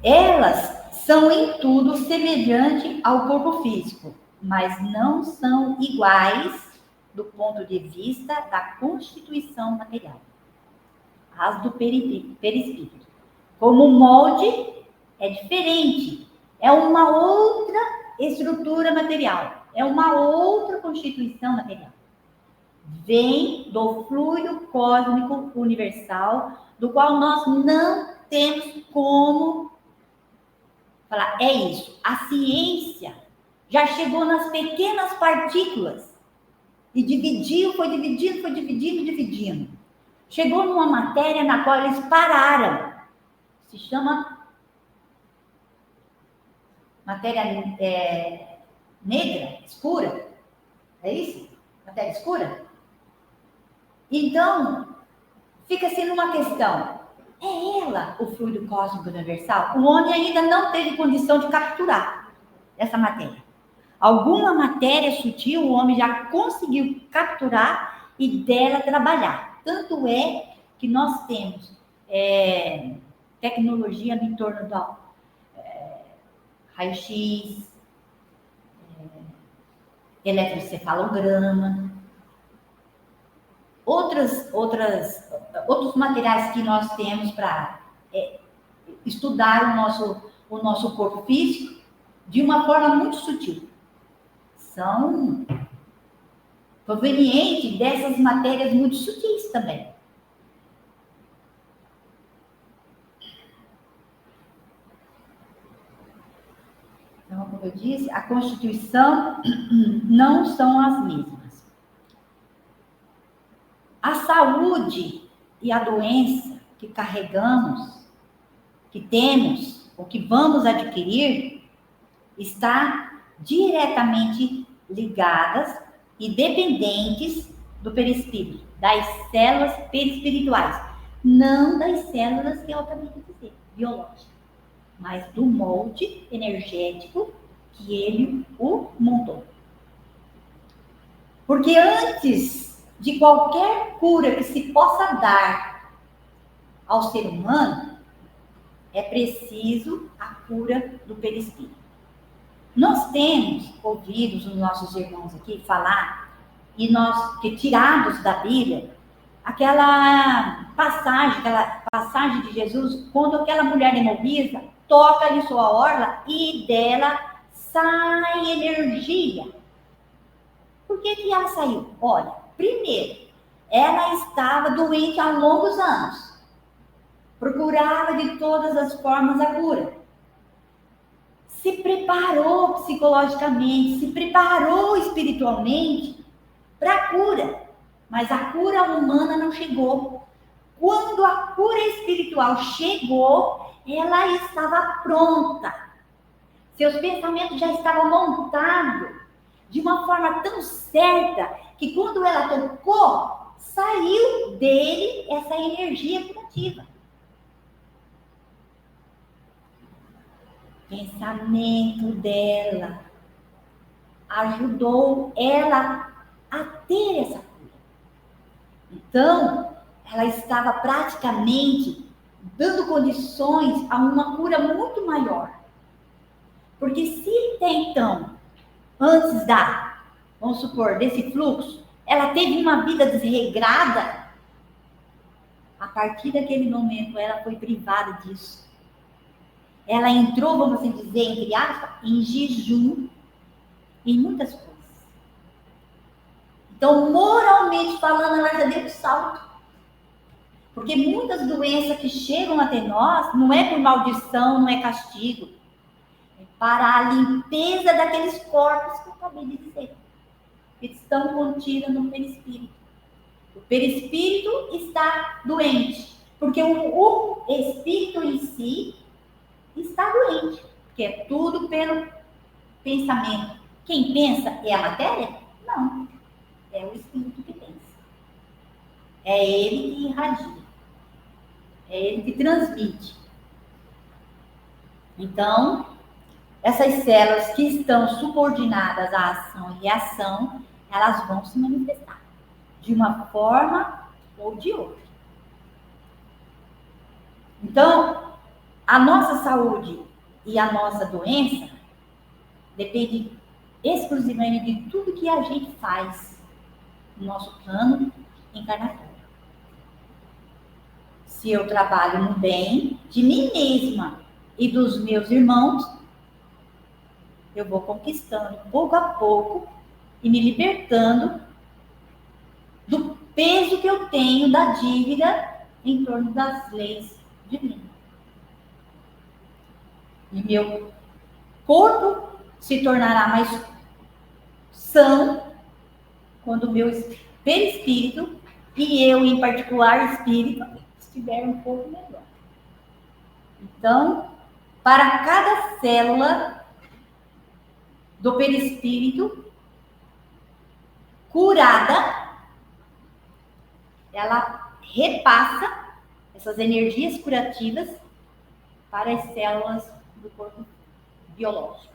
Elas são em tudo semelhantes ao corpo físico, mas não são iguais do ponto de vista da constituição material. As do perispírito. Como o molde é diferente, é uma outra estrutura material, é uma outra constituição material. Vem do fluido cósmico universal, do qual nós não temos como falar, é isso. A ciência já chegou nas pequenas partículas e dividiu, foi dividindo. Chegou numa matéria na qual eles pararam. Se chama matéria negra, escura. É isso? Matéria escura? Então, fica sendo uma questão. É ela o fluido cósmico universal? O homem ainda não teve condição de capturar essa matéria. Alguma matéria sutil o homem já conseguiu capturar e dela trabalhar. Tanto é que nós temos tecnologia em torno do raio-x, eletrocefalograma, outros materiais que nós temos para estudar o nosso corpo físico de uma forma muito sutil. São provenientes dessas matérias muito sutis também. Então, como eu disse, a constituição não são as mesmas. A saúde e a doença que carregamos, que temos, ou que vamos adquirir, está diretamente ligadas e dependentes do perispírito, das células perispirituais, não das células que eu acabei de dizer, biológicas, mas do molde energético que ele o montou. Porque antes de qualquer cura que se possa dar ao ser humano, é preciso a cura do perispírito. Nós temos ouvido os nossos irmãos aqui falar, e nós, que tirados da Bíblia, aquela passagem de Jesus, quando aquela mulher hemorroísa toca em sua orla e dela sai energia. Por que ela saiu? Olha, primeiro, ela estava doente há longos anos. Procurava de todas as formas a cura. Se preparou psicologicamente, se preparou espiritualmente para a cura. Mas a cura humana não chegou. Quando a cura espiritual chegou, ela estava pronta. Seus pensamentos já estavam montados de uma forma tão certa que quando ela tocou, saiu dele essa energia curativa. Pensamento dela ajudou ela a ter essa cura. Então, ela estava praticamente dando condições a uma cura muito maior. Porque se até então, antes vamos supor, desse fluxo, ela teve uma vida desregrada, a partir daquele momento ela foi privada disso. Ela entrou, vamos assim dizer, entre aspas, em jejum em muitas coisas. Então, moralmente falando, ela já deu um salto. Porque muitas doenças que chegam até nós, não é por maldição, não é castigo. É para a limpeza daqueles corpos que eu acabei de dizer. Que estão contidos no perispírito. O perispírito está doente. Porque o espírito em si está doente, porque é tudo pelo pensamento. Quem pensa é a matéria? Não, é o espírito que pensa. É ele que irradia, é ele que transmite. Então, essas células que estão subordinadas à ação e reação, elas vão se manifestar de uma forma ou de outra. Então, a nossa saúde e a nossa doença depende exclusivamente de tudo que a gente faz no nosso plano encarnatório. Se eu trabalho no bem de mim mesma e dos meus irmãos, eu vou conquistando pouco a pouco e me libertando do peso que eu tenho da dívida em torno das leis divinas. E meu corpo se tornará mais são quando o meu perispírito e eu, em particular, espírito, estiver um pouco melhor. Então, para cada célula do perispírito curada, ela repassa essas energias curativas para as células do corpo biológico.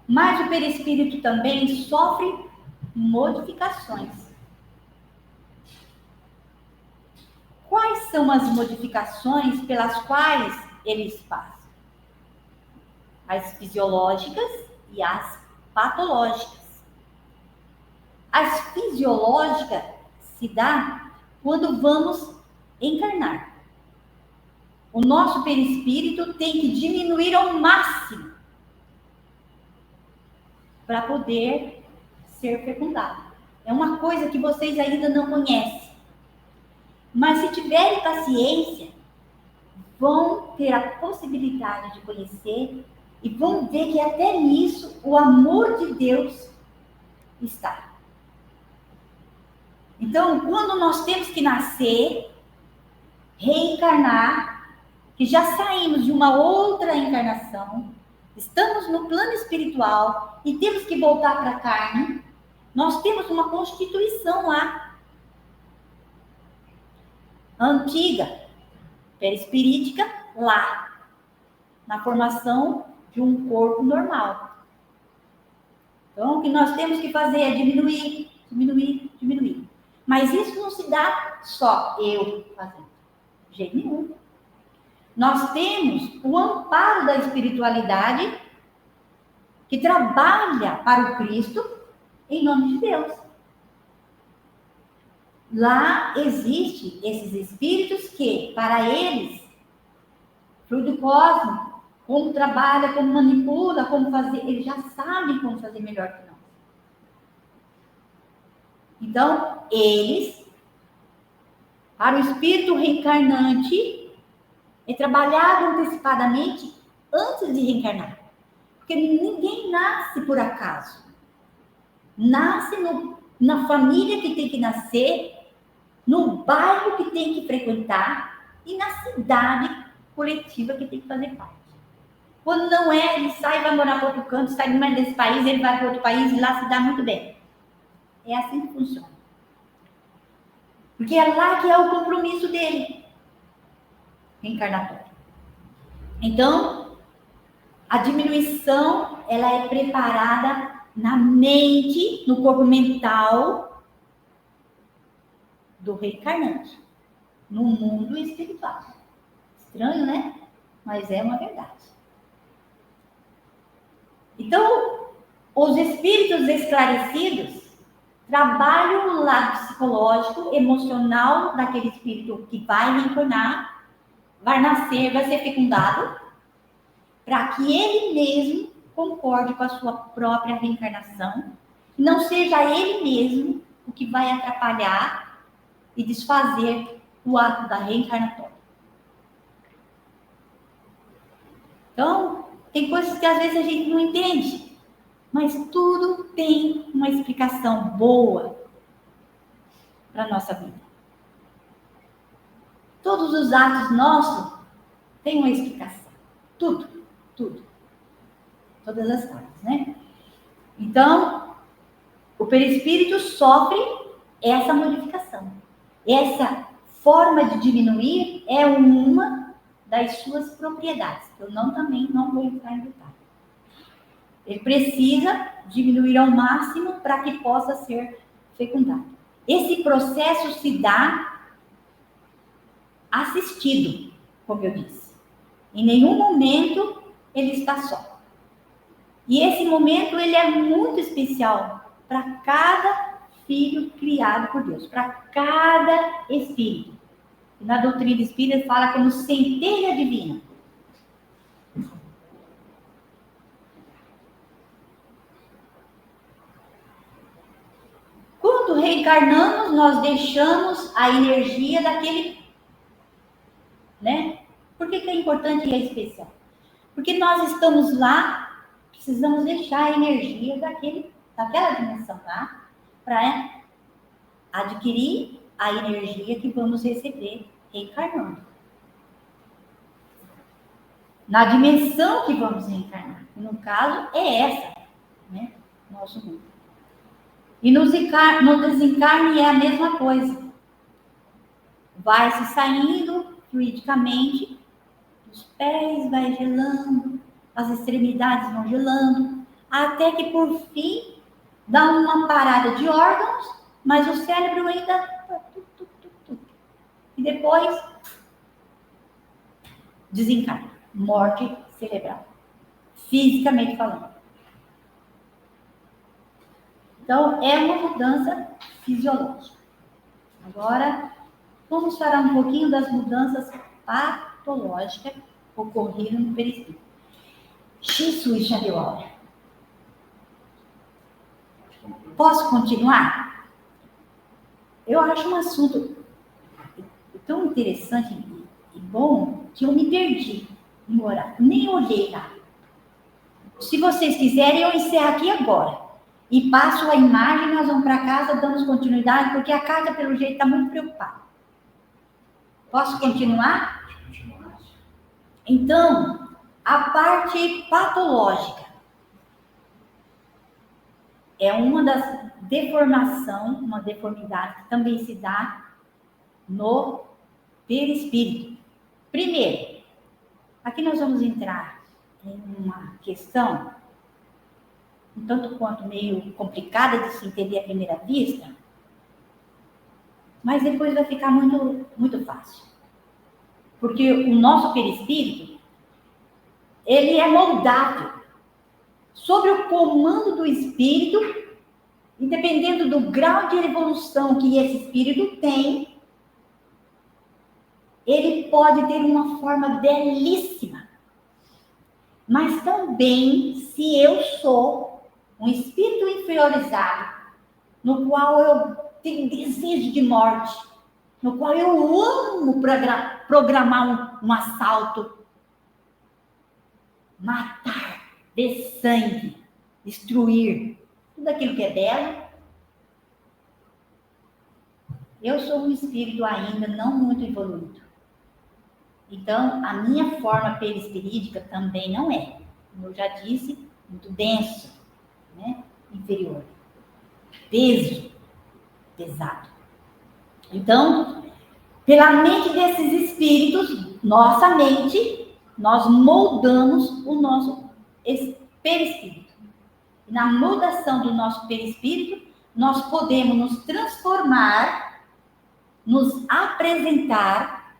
Mas o perispírito também sofre modificações. Quais são as modificações pelas quais eles passam? As fisiológicas e as patológicas. As fisiológicas se dá quando vamos encarnar. o nosso perispírito tem que diminuir ao máximo para poder ser fecundado. É uma coisa que vocês ainda não conhecem. Mas se tiverem paciência, vão ter a possibilidade de conhecer e vão ver que até nisso o amor de Deus está. Então, quando nós temos que nascer, reencarnar, que já saímos de uma outra encarnação, estamos no plano espiritual e temos que voltar para a carne, nós temos uma constituição lá, antiga, perispirítica, lá, na formação de um corpo normal. Então, o que nós temos que fazer é diminuir, diminuir, diminuir. Mas isso não se dá só eu fazendo, de jeito nenhum. Nós temos o amparo da espiritualidade que trabalha para o Cristo em nome de Deus. Lá existe esses espíritos que, para eles, fluido cósmico, como trabalha, como manipula, como fazer, eles já sabem como fazer melhor que nós. Então, eles, para o espírito reencarnante, é trabalhado antecipadamente antes de reencarnar. Porque ninguém nasce por acaso. Nasce na família que tem que nascer, no bairro que tem que frequentar e na cidade coletiva que tem que fazer parte. Quando não é, ele sai e vai morar para outro canto, sai mais desse país, ele vai para outro país e lá se dá muito bem. É assim que funciona. Porque é lá que é o compromisso dele, reencarnatório. Então, a diminuição, ela é preparada na mente, no corpo mental do reencarnante, no mundo espiritual. Estranho, né? Mas é uma verdade. Então, os espíritos esclarecidos trabalham o lado psicológico, emocional daquele espírito que vai reencarnar, vai nascer, vai ser fecundado, para que ele mesmo concorde com a sua própria reencarnação, não seja ele mesmo o que vai atrapalhar e desfazer o ato da reencarnatória. Então, tem coisas que às vezes a gente não entende, mas tudo tem uma explicação boa para a nossa vida. Todos os atos nossos têm uma explicação. Tudo, tudo. Todas as coisas, né? Então, o perispírito sofre essa modificação. Essa forma de diminuir é uma das suas propriedades, que eu também não vou entrar em detalhe. Ele precisa diminuir ao máximo para que possa ser fecundado. Esse processo se dá assistido, como eu disse. Em nenhum momento ele está só. E esse momento ele é muito especial para cada filho criado por Deus, para cada espírito. E na doutrina espírita fala como centelha divina. Quando reencarnamos, nós deixamos a energia daquele, né? Por que é importante e é especial? Porque nós estamos lá, precisamos deixar a energia daquela dimensão lá, para adquirir a energia que vamos receber reencarnando. Na dimensão que vamos reencarnar. No caso, é essa, né? Nosso mundo. E no desencarne é a mesma coisa. Vai se saindo fluidicamente, os pés vai gelando, as extremidades vão gelando, até que por fim dá uma parada de órgãos, mas o cérebro ainda... E depois desencarna. Morte cerebral. Fisicamente falando. Então, é uma mudança fisiológica. Agora, vamos falar um pouquinho das mudanças patológica ocorreram no perispírito. Jesus, já deu hora. Posso continuar? Eu acho um assunto tão interessante e bom que eu me perdi no horário. Nem olhei lá. Se vocês quiserem, eu encerro aqui agora. E passo a imagem, nós vamos para casa, damos continuidade, porque a casa, pelo jeito, está muito preocupada. Posso continuar? Então, a parte patológica é uma das deformações, uma deformidade que também se dá no perispírito. Primeiro, aqui nós vamos entrar em uma questão um tanto quanto meio complicada de se entender à primeira vista, mas depois vai ficar muito, muito fácil. Porque o nosso perispírito, ele é moldável sob o comando do espírito, e dependendo do grau de evolução que esse espírito tem, ele pode ter uma forma belíssima. Mas também, se eu sou um espírito inferiorizado, no qual eu tenho desejo de morte, no qual eu amo programar um assalto, matar, ver sangue, destruir, tudo aquilo que é belo, eu sou um espírito ainda não muito evoluído. Então, a minha forma perispirídica também não é, como eu já disse, muito denso, né? Inferior. Peso, pesado. Então, pela mente desses espíritos, nossa mente, nós moldamos o nosso perispírito. E na moldação do nosso perispírito, nós podemos nos transformar, nos apresentar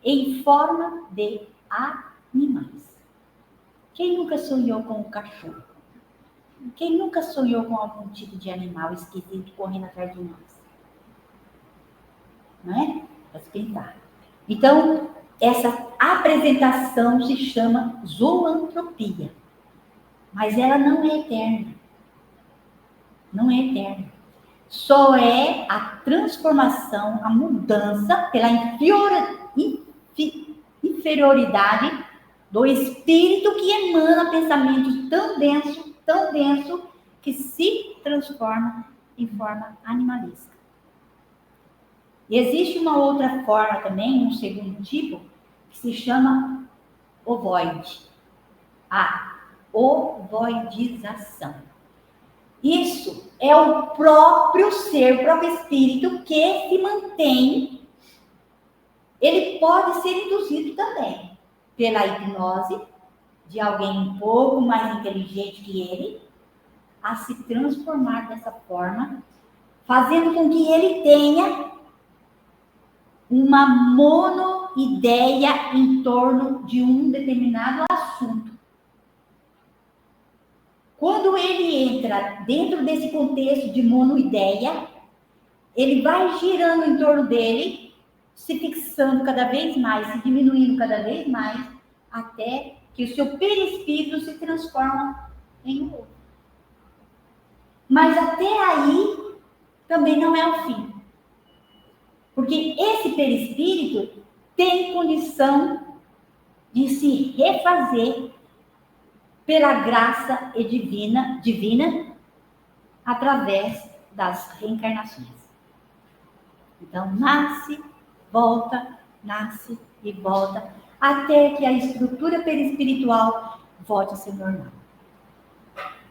em forma de animais. Quem nunca sonhou com um cachorro? Quem nunca sonhou com algum tipo de animal esquisito correndo atrás de nós? Não é? Para se pensar. Então, essa apresentação se chama zoantropia. Mas ela não é eterna. Não é eterna. Só é a transformação, a mudança pela inferioridade do espírito que emana pensamentos tão denso, que se transforma em forma animalesca. E existe uma outra forma também, um segundo tipo, que se chama ovoide. A ovoidização. Isso é o próprio ser, o próprio espírito que se mantém. Ele pode ser induzido também pela hipnose de alguém um pouco mais inteligente que ele, a se transformar dessa forma, fazendo com que ele tenha uma monoideia em torno de um determinado assunto. Quando ele entra dentro desse contexto de monoideia, ele vai girando em torno dele, se fixando cada vez mais, se diminuindo cada vez mais, até que o seu perispírito se transforma em um outro. Mas até aí também não é o fim. Porque esse perispírito tem condição de se refazer pela graça divina através das reencarnações. Então, nasce, volta, nasce e volta, até que a estrutura perispiritual volte a ser normal.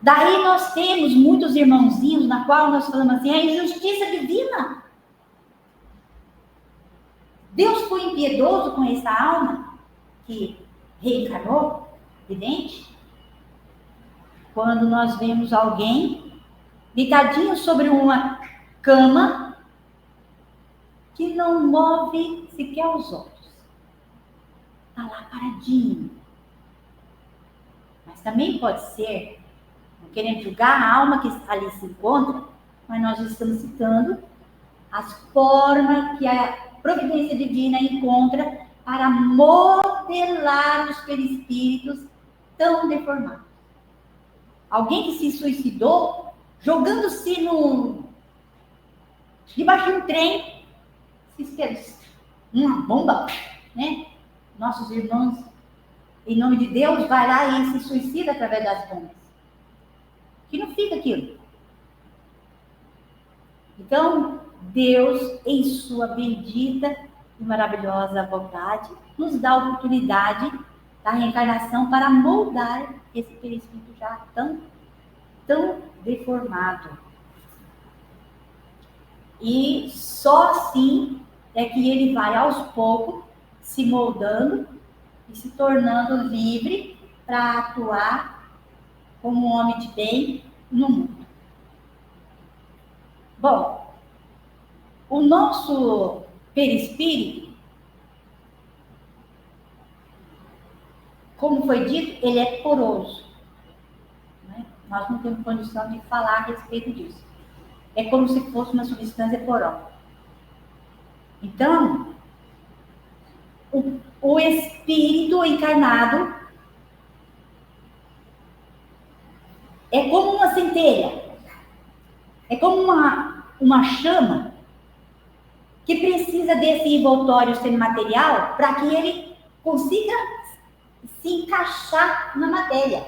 Daí nós temos muitos irmãozinhos na qual nós falamos assim, a injustiça divina. Deus foi impiedoso com essa alma que reencarnou, evidente. Quando nós vemos alguém deitadinho sobre uma cama que não move sequer os olhos. Está lá paradinho. Mas também pode ser, não querendo julgar a alma que ali se encontra, mas nós estamos citando as formas que a providência divina encontra para moldar modelar os perispíritos tão deformados. Alguém que se suicidou jogando-se debaixo de um trem, uma bomba, né? Nossos irmãos, em nome de Deus, vai lá e se suicida através das bombas. Que não fica aquilo. Então, Deus, em sua bendita e maravilhosa bondade, nos dá a oportunidade da reencarnação para moldar esse perispírito já tão deformado. E só assim é que ele vai aos poucos se moldando e se tornando livre para atuar como um homem de bem no mundo. Bom, o nosso perispírito, como foi dito, ele é poroso. Né? Nós não temos condição de falar a respeito disso. É como se fosse uma substância porosa. Então, o espírito encarnado é como uma centelha, é como uma chama que precisa desse envoltório semimaterial para que ele consiga se encaixar na matéria,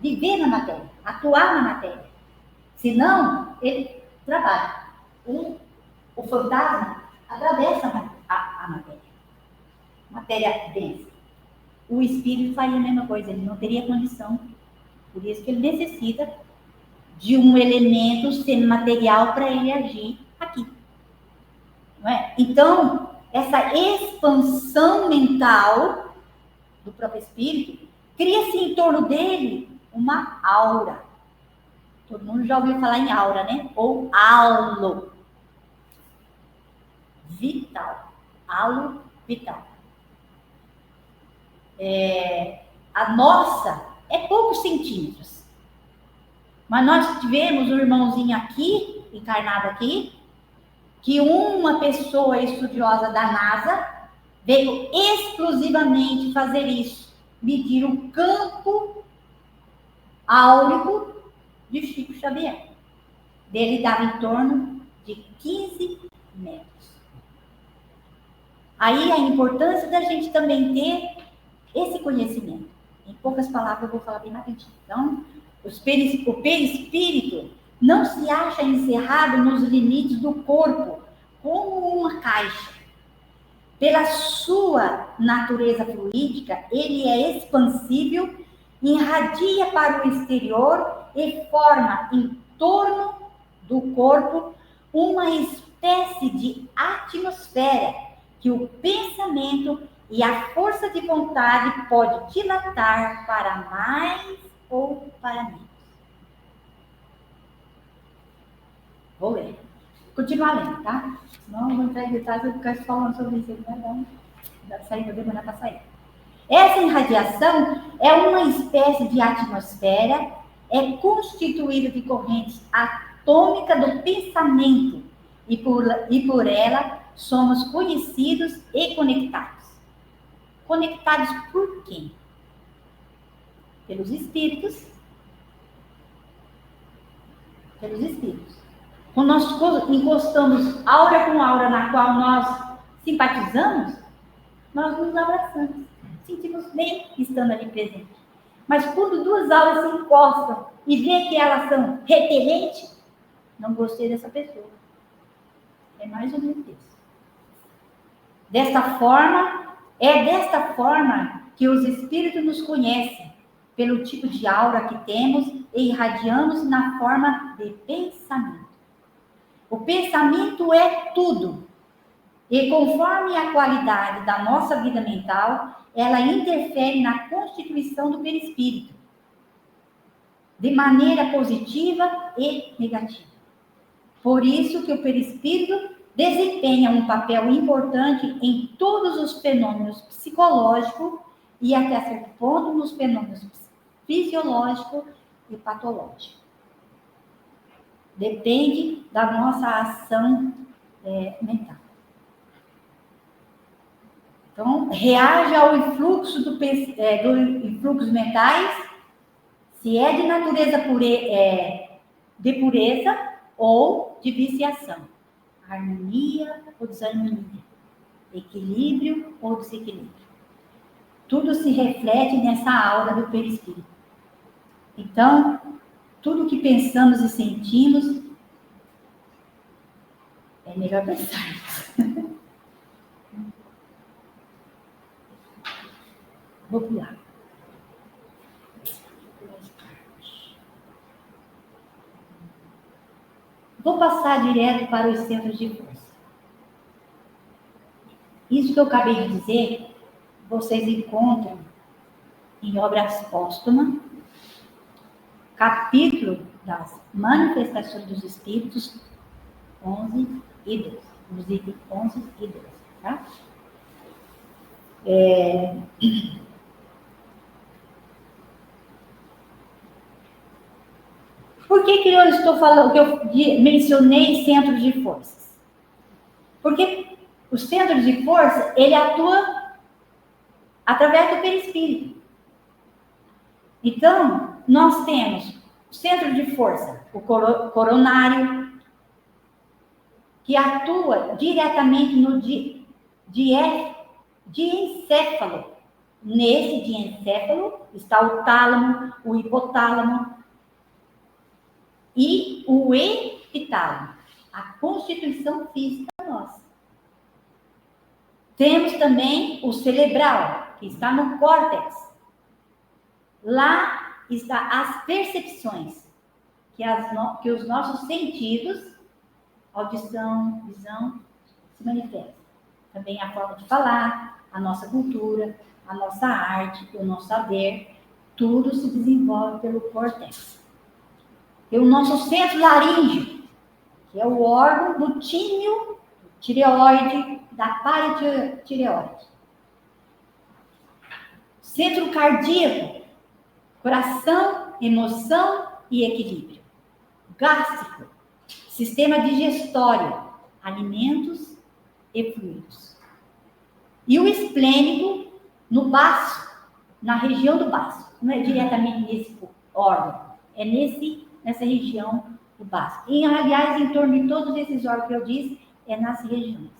viver na matéria, atuar na matéria. Senão, ele trabalha. O fantasma atravessa a matéria. Matéria densa. O espírito faria a mesma coisa, ele não teria condição. Por isso que ele necessita de um elemento semimaterial para ele agir aqui. Não é? Então, essa expansão mental do próprio espírito cria-se em torno dele uma aura. Todo mundo já ouviu falar em aura, né? Ou halo vital. Halo vital. A nossa é poucos centímetros. Mas nós tivemos um irmãozinho aqui, encarnado aqui, que uma pessoa estudiosa da NASA veio exclusivamente fazer isso. Medir o campo áurico de Chico Xavier. Dele dava em torno de 15 metros. Aí a importância da gente também ter esse conhecimento. Em poucas palavras eu vou falar bem rapidinho. Então, o perispírito não se acha encerrado nos limites do corpo, como uma caixa. Pela sua natureza fluídica, ele é expansível, irradia para o exterior e forma em torno do corpo uma espécie de atmosfera que o pensamento e a força de vontade pode dilatar para mais ou para menos. Vou ler. Continuar lendo, tá? Senão eu vou entrar em detalhes e ficar falando sobre isso. Não dá para sair, vou demorar para sair. Essa irradiação é uma espécie de atmosfera, é constituída de correntes atômicas do pensamento e por ela somos conhecidos e conectados. Conectados por quem? Pelos espíritos. Pelos espíritos. Quando nós encostamos aura com aura na qual nós simpatizamos, nós nos abraçamos. Sentimos bem estando ali presente. Mas quando duas auras se encostam e vê que elas são repelentes, não gostei dessa pessoa. É mais ou menos isso. Desta forma que os espíritos nos conhecem, pelo tipo de aura que temos e irradiamos na forma de pensamento. O pensamento é tudo. E conforme a qualidade da nossa vida mental, ela interfere na constituição do perispírito, de maneira positiva e negativa. Por isso que o perispírito desempenha um papel importante em todos os fenômenos psicológicos e até certo ponto nos fenômenos fisiológicos e patológicos. Depende da nossa ação mental. Então, reaja ao influxo do influxos mentais, se é de natureza de pureza ou de viciação, harmonia ou desarmonia, equilíbrio ou desequilíbrio. Tudo se reflete nessa aura do perispírito. Então, tudo que pensamos e sentimos, é melhor pensar. Vou pular. Vou passar direto para os centros de força. Isso que eu acabei de dizer, vocês encontram em Obras Póstumas, capítulo das Manifestações dos Espíritos, 11 e 12. Os itens 11 e 12, tá? Por que eu estou falando, que eu mencionei centros de forças? Porque o centro de força, ele atua através do perispírito. Então, nós temos o centro de força, o coronário, que atua diretamente no diencéfalo. Nesse diencéfalo está o tálamo, o hipotálamo e o epitálamo, a constituição física nossa. Temos também o cerebral, que está no córtex. Lá está as percepções, que os nossos sentidos, audição, visão, se manifestam. Também a forma de falar, a nossa cultura, a nossa arte, o nosso saber, tudo se desenvolve pelo córtex. E o nosso centro laríngeo, que é o órgão do tíneo, tireoide, da paratireoide. Centro cardíaco, coração, emoção e equilíbrio. Gástrico, sistema digestório, alimentos e fluidos. E o esplênico no baço, na região do baço. Não é diretamente nesse órgão, é nessa região do baço. E, aliás, em torno de todos esses órgãos que eu disse, é nas regiões.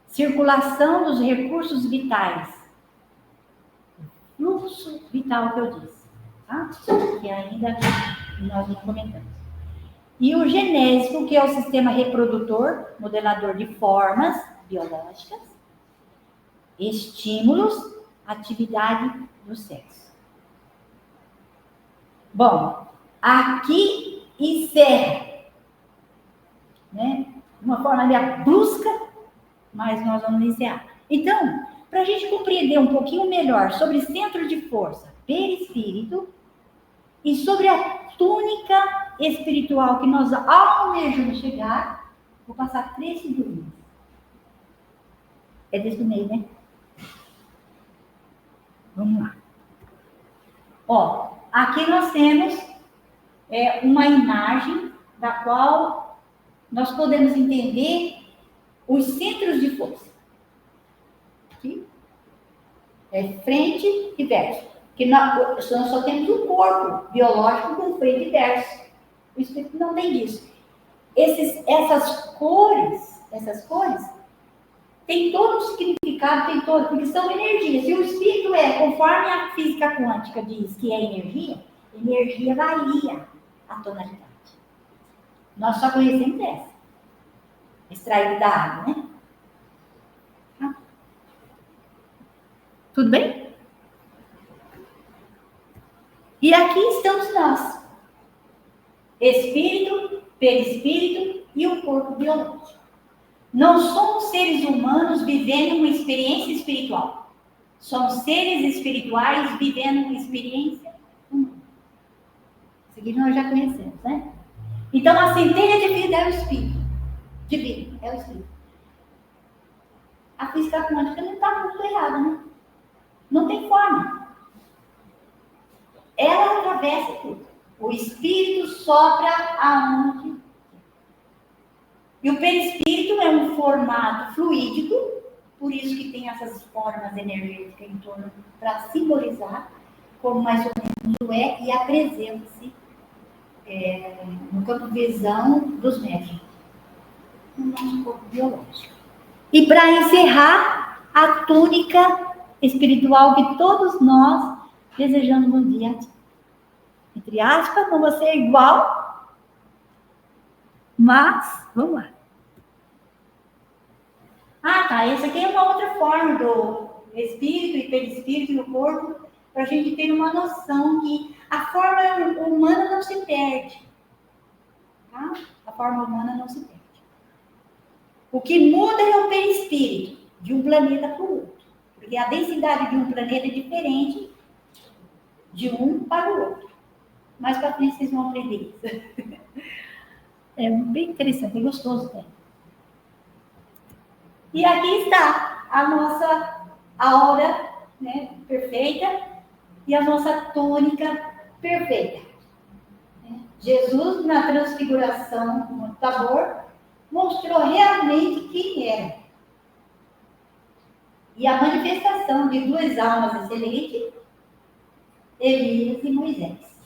Circulação dos recursos vitais. Fluxo vital que eu disse, tá? Que ainda nós não comentamos. E o genésico, que é o sistema reprodutor, modelador de formas biológicas, estímulos, atividade do sexo. Bom, aqui encerra, né? De uma forma meio brusca, mas nós vamos encerrar. Então, para a gente compreender um pouquinho melhor sobre centro de força, perispírito, e sobre a túnica espiritual que nós almejamos chegar, vou passar 3 figurinhas. É desse meio, né? Vamos lá. Ó, aqui nós temos uma imagem da qual nós podemos entender os centros de força. Aqui. É frente e verso. Porque nós só temos um corpo biológico com frente e verso. O espírito não tem isso. Essas cores têm todo o significado, porque são energias. Se o espírito conforme a física quântica diz que é energia varia a tonalidade. Nós só conhecemos essa. Extraída da água, né? Tá? Tudo bem? E aqui estamos nós. Espírito, perispírito e o corpo biológico. Não somos seres humanos vivendo uma experiência espiritual. Somos seres espirituais vivendo uma experiência humana. Isso aqui nós já conhecemos, né? Então, a centelha de vida é o espírito. Divino, é o espírito. A física quântica não está muito errada, né? Não tem forma. Ela atravessa tudo. O espírito sopra aonde? E o perispírito é um formato fluídico Por isso que tem essas formas energéticas em torno, para simbolizar como mais ou menos é e apresenta-se no campo de visão dos médiuns, no nosso corpo biológico. E para encerrar, a túnica espiritual que todos nós desejamos um dia, entre aspas, não vou ser igual, mas vamos lá. Ah, tá, essa aqui é uma outra forma do espírito e perispírito no corpo, para a gente ter uma noção que a forma humana não se perde. Tá? A forma humana não se perde. O que muda é o perispírito, de um planeta para o outro. Porque a densidade de um planeta é diferente de um para o outro. Mais para frente vocês vão aprender isso. É bem interessante, é gostoso até. E aqui está a nossa aura, né, perfeita e a nossa tônica perfeita. Jesus, na transfiguração no Tabor, mostrou realmente quem era. E a manifestação de duas almas excelentes, Elias e Moisés,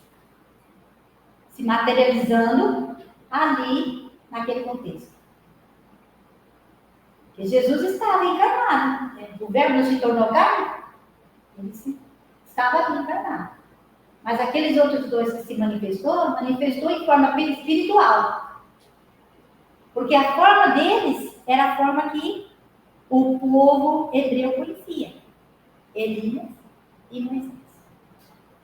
se materializando ali, naquele contexto. Porque Jesus estava encarnado. Né? O verbo não se tornou carne, ele estava ali encarnado. Mas aqueles outros dois que se manifestou em forma espiritual. Porque a forma deles era a forma que o povo hebreu conhecia. Elias e Moisés.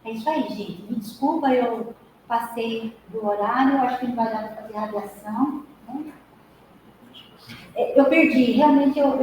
É isso aí, gente. Me desculpa, eu passei do horário, eu acho que não vai dar para fazer radiação. Né? Eu perdi, realmente eu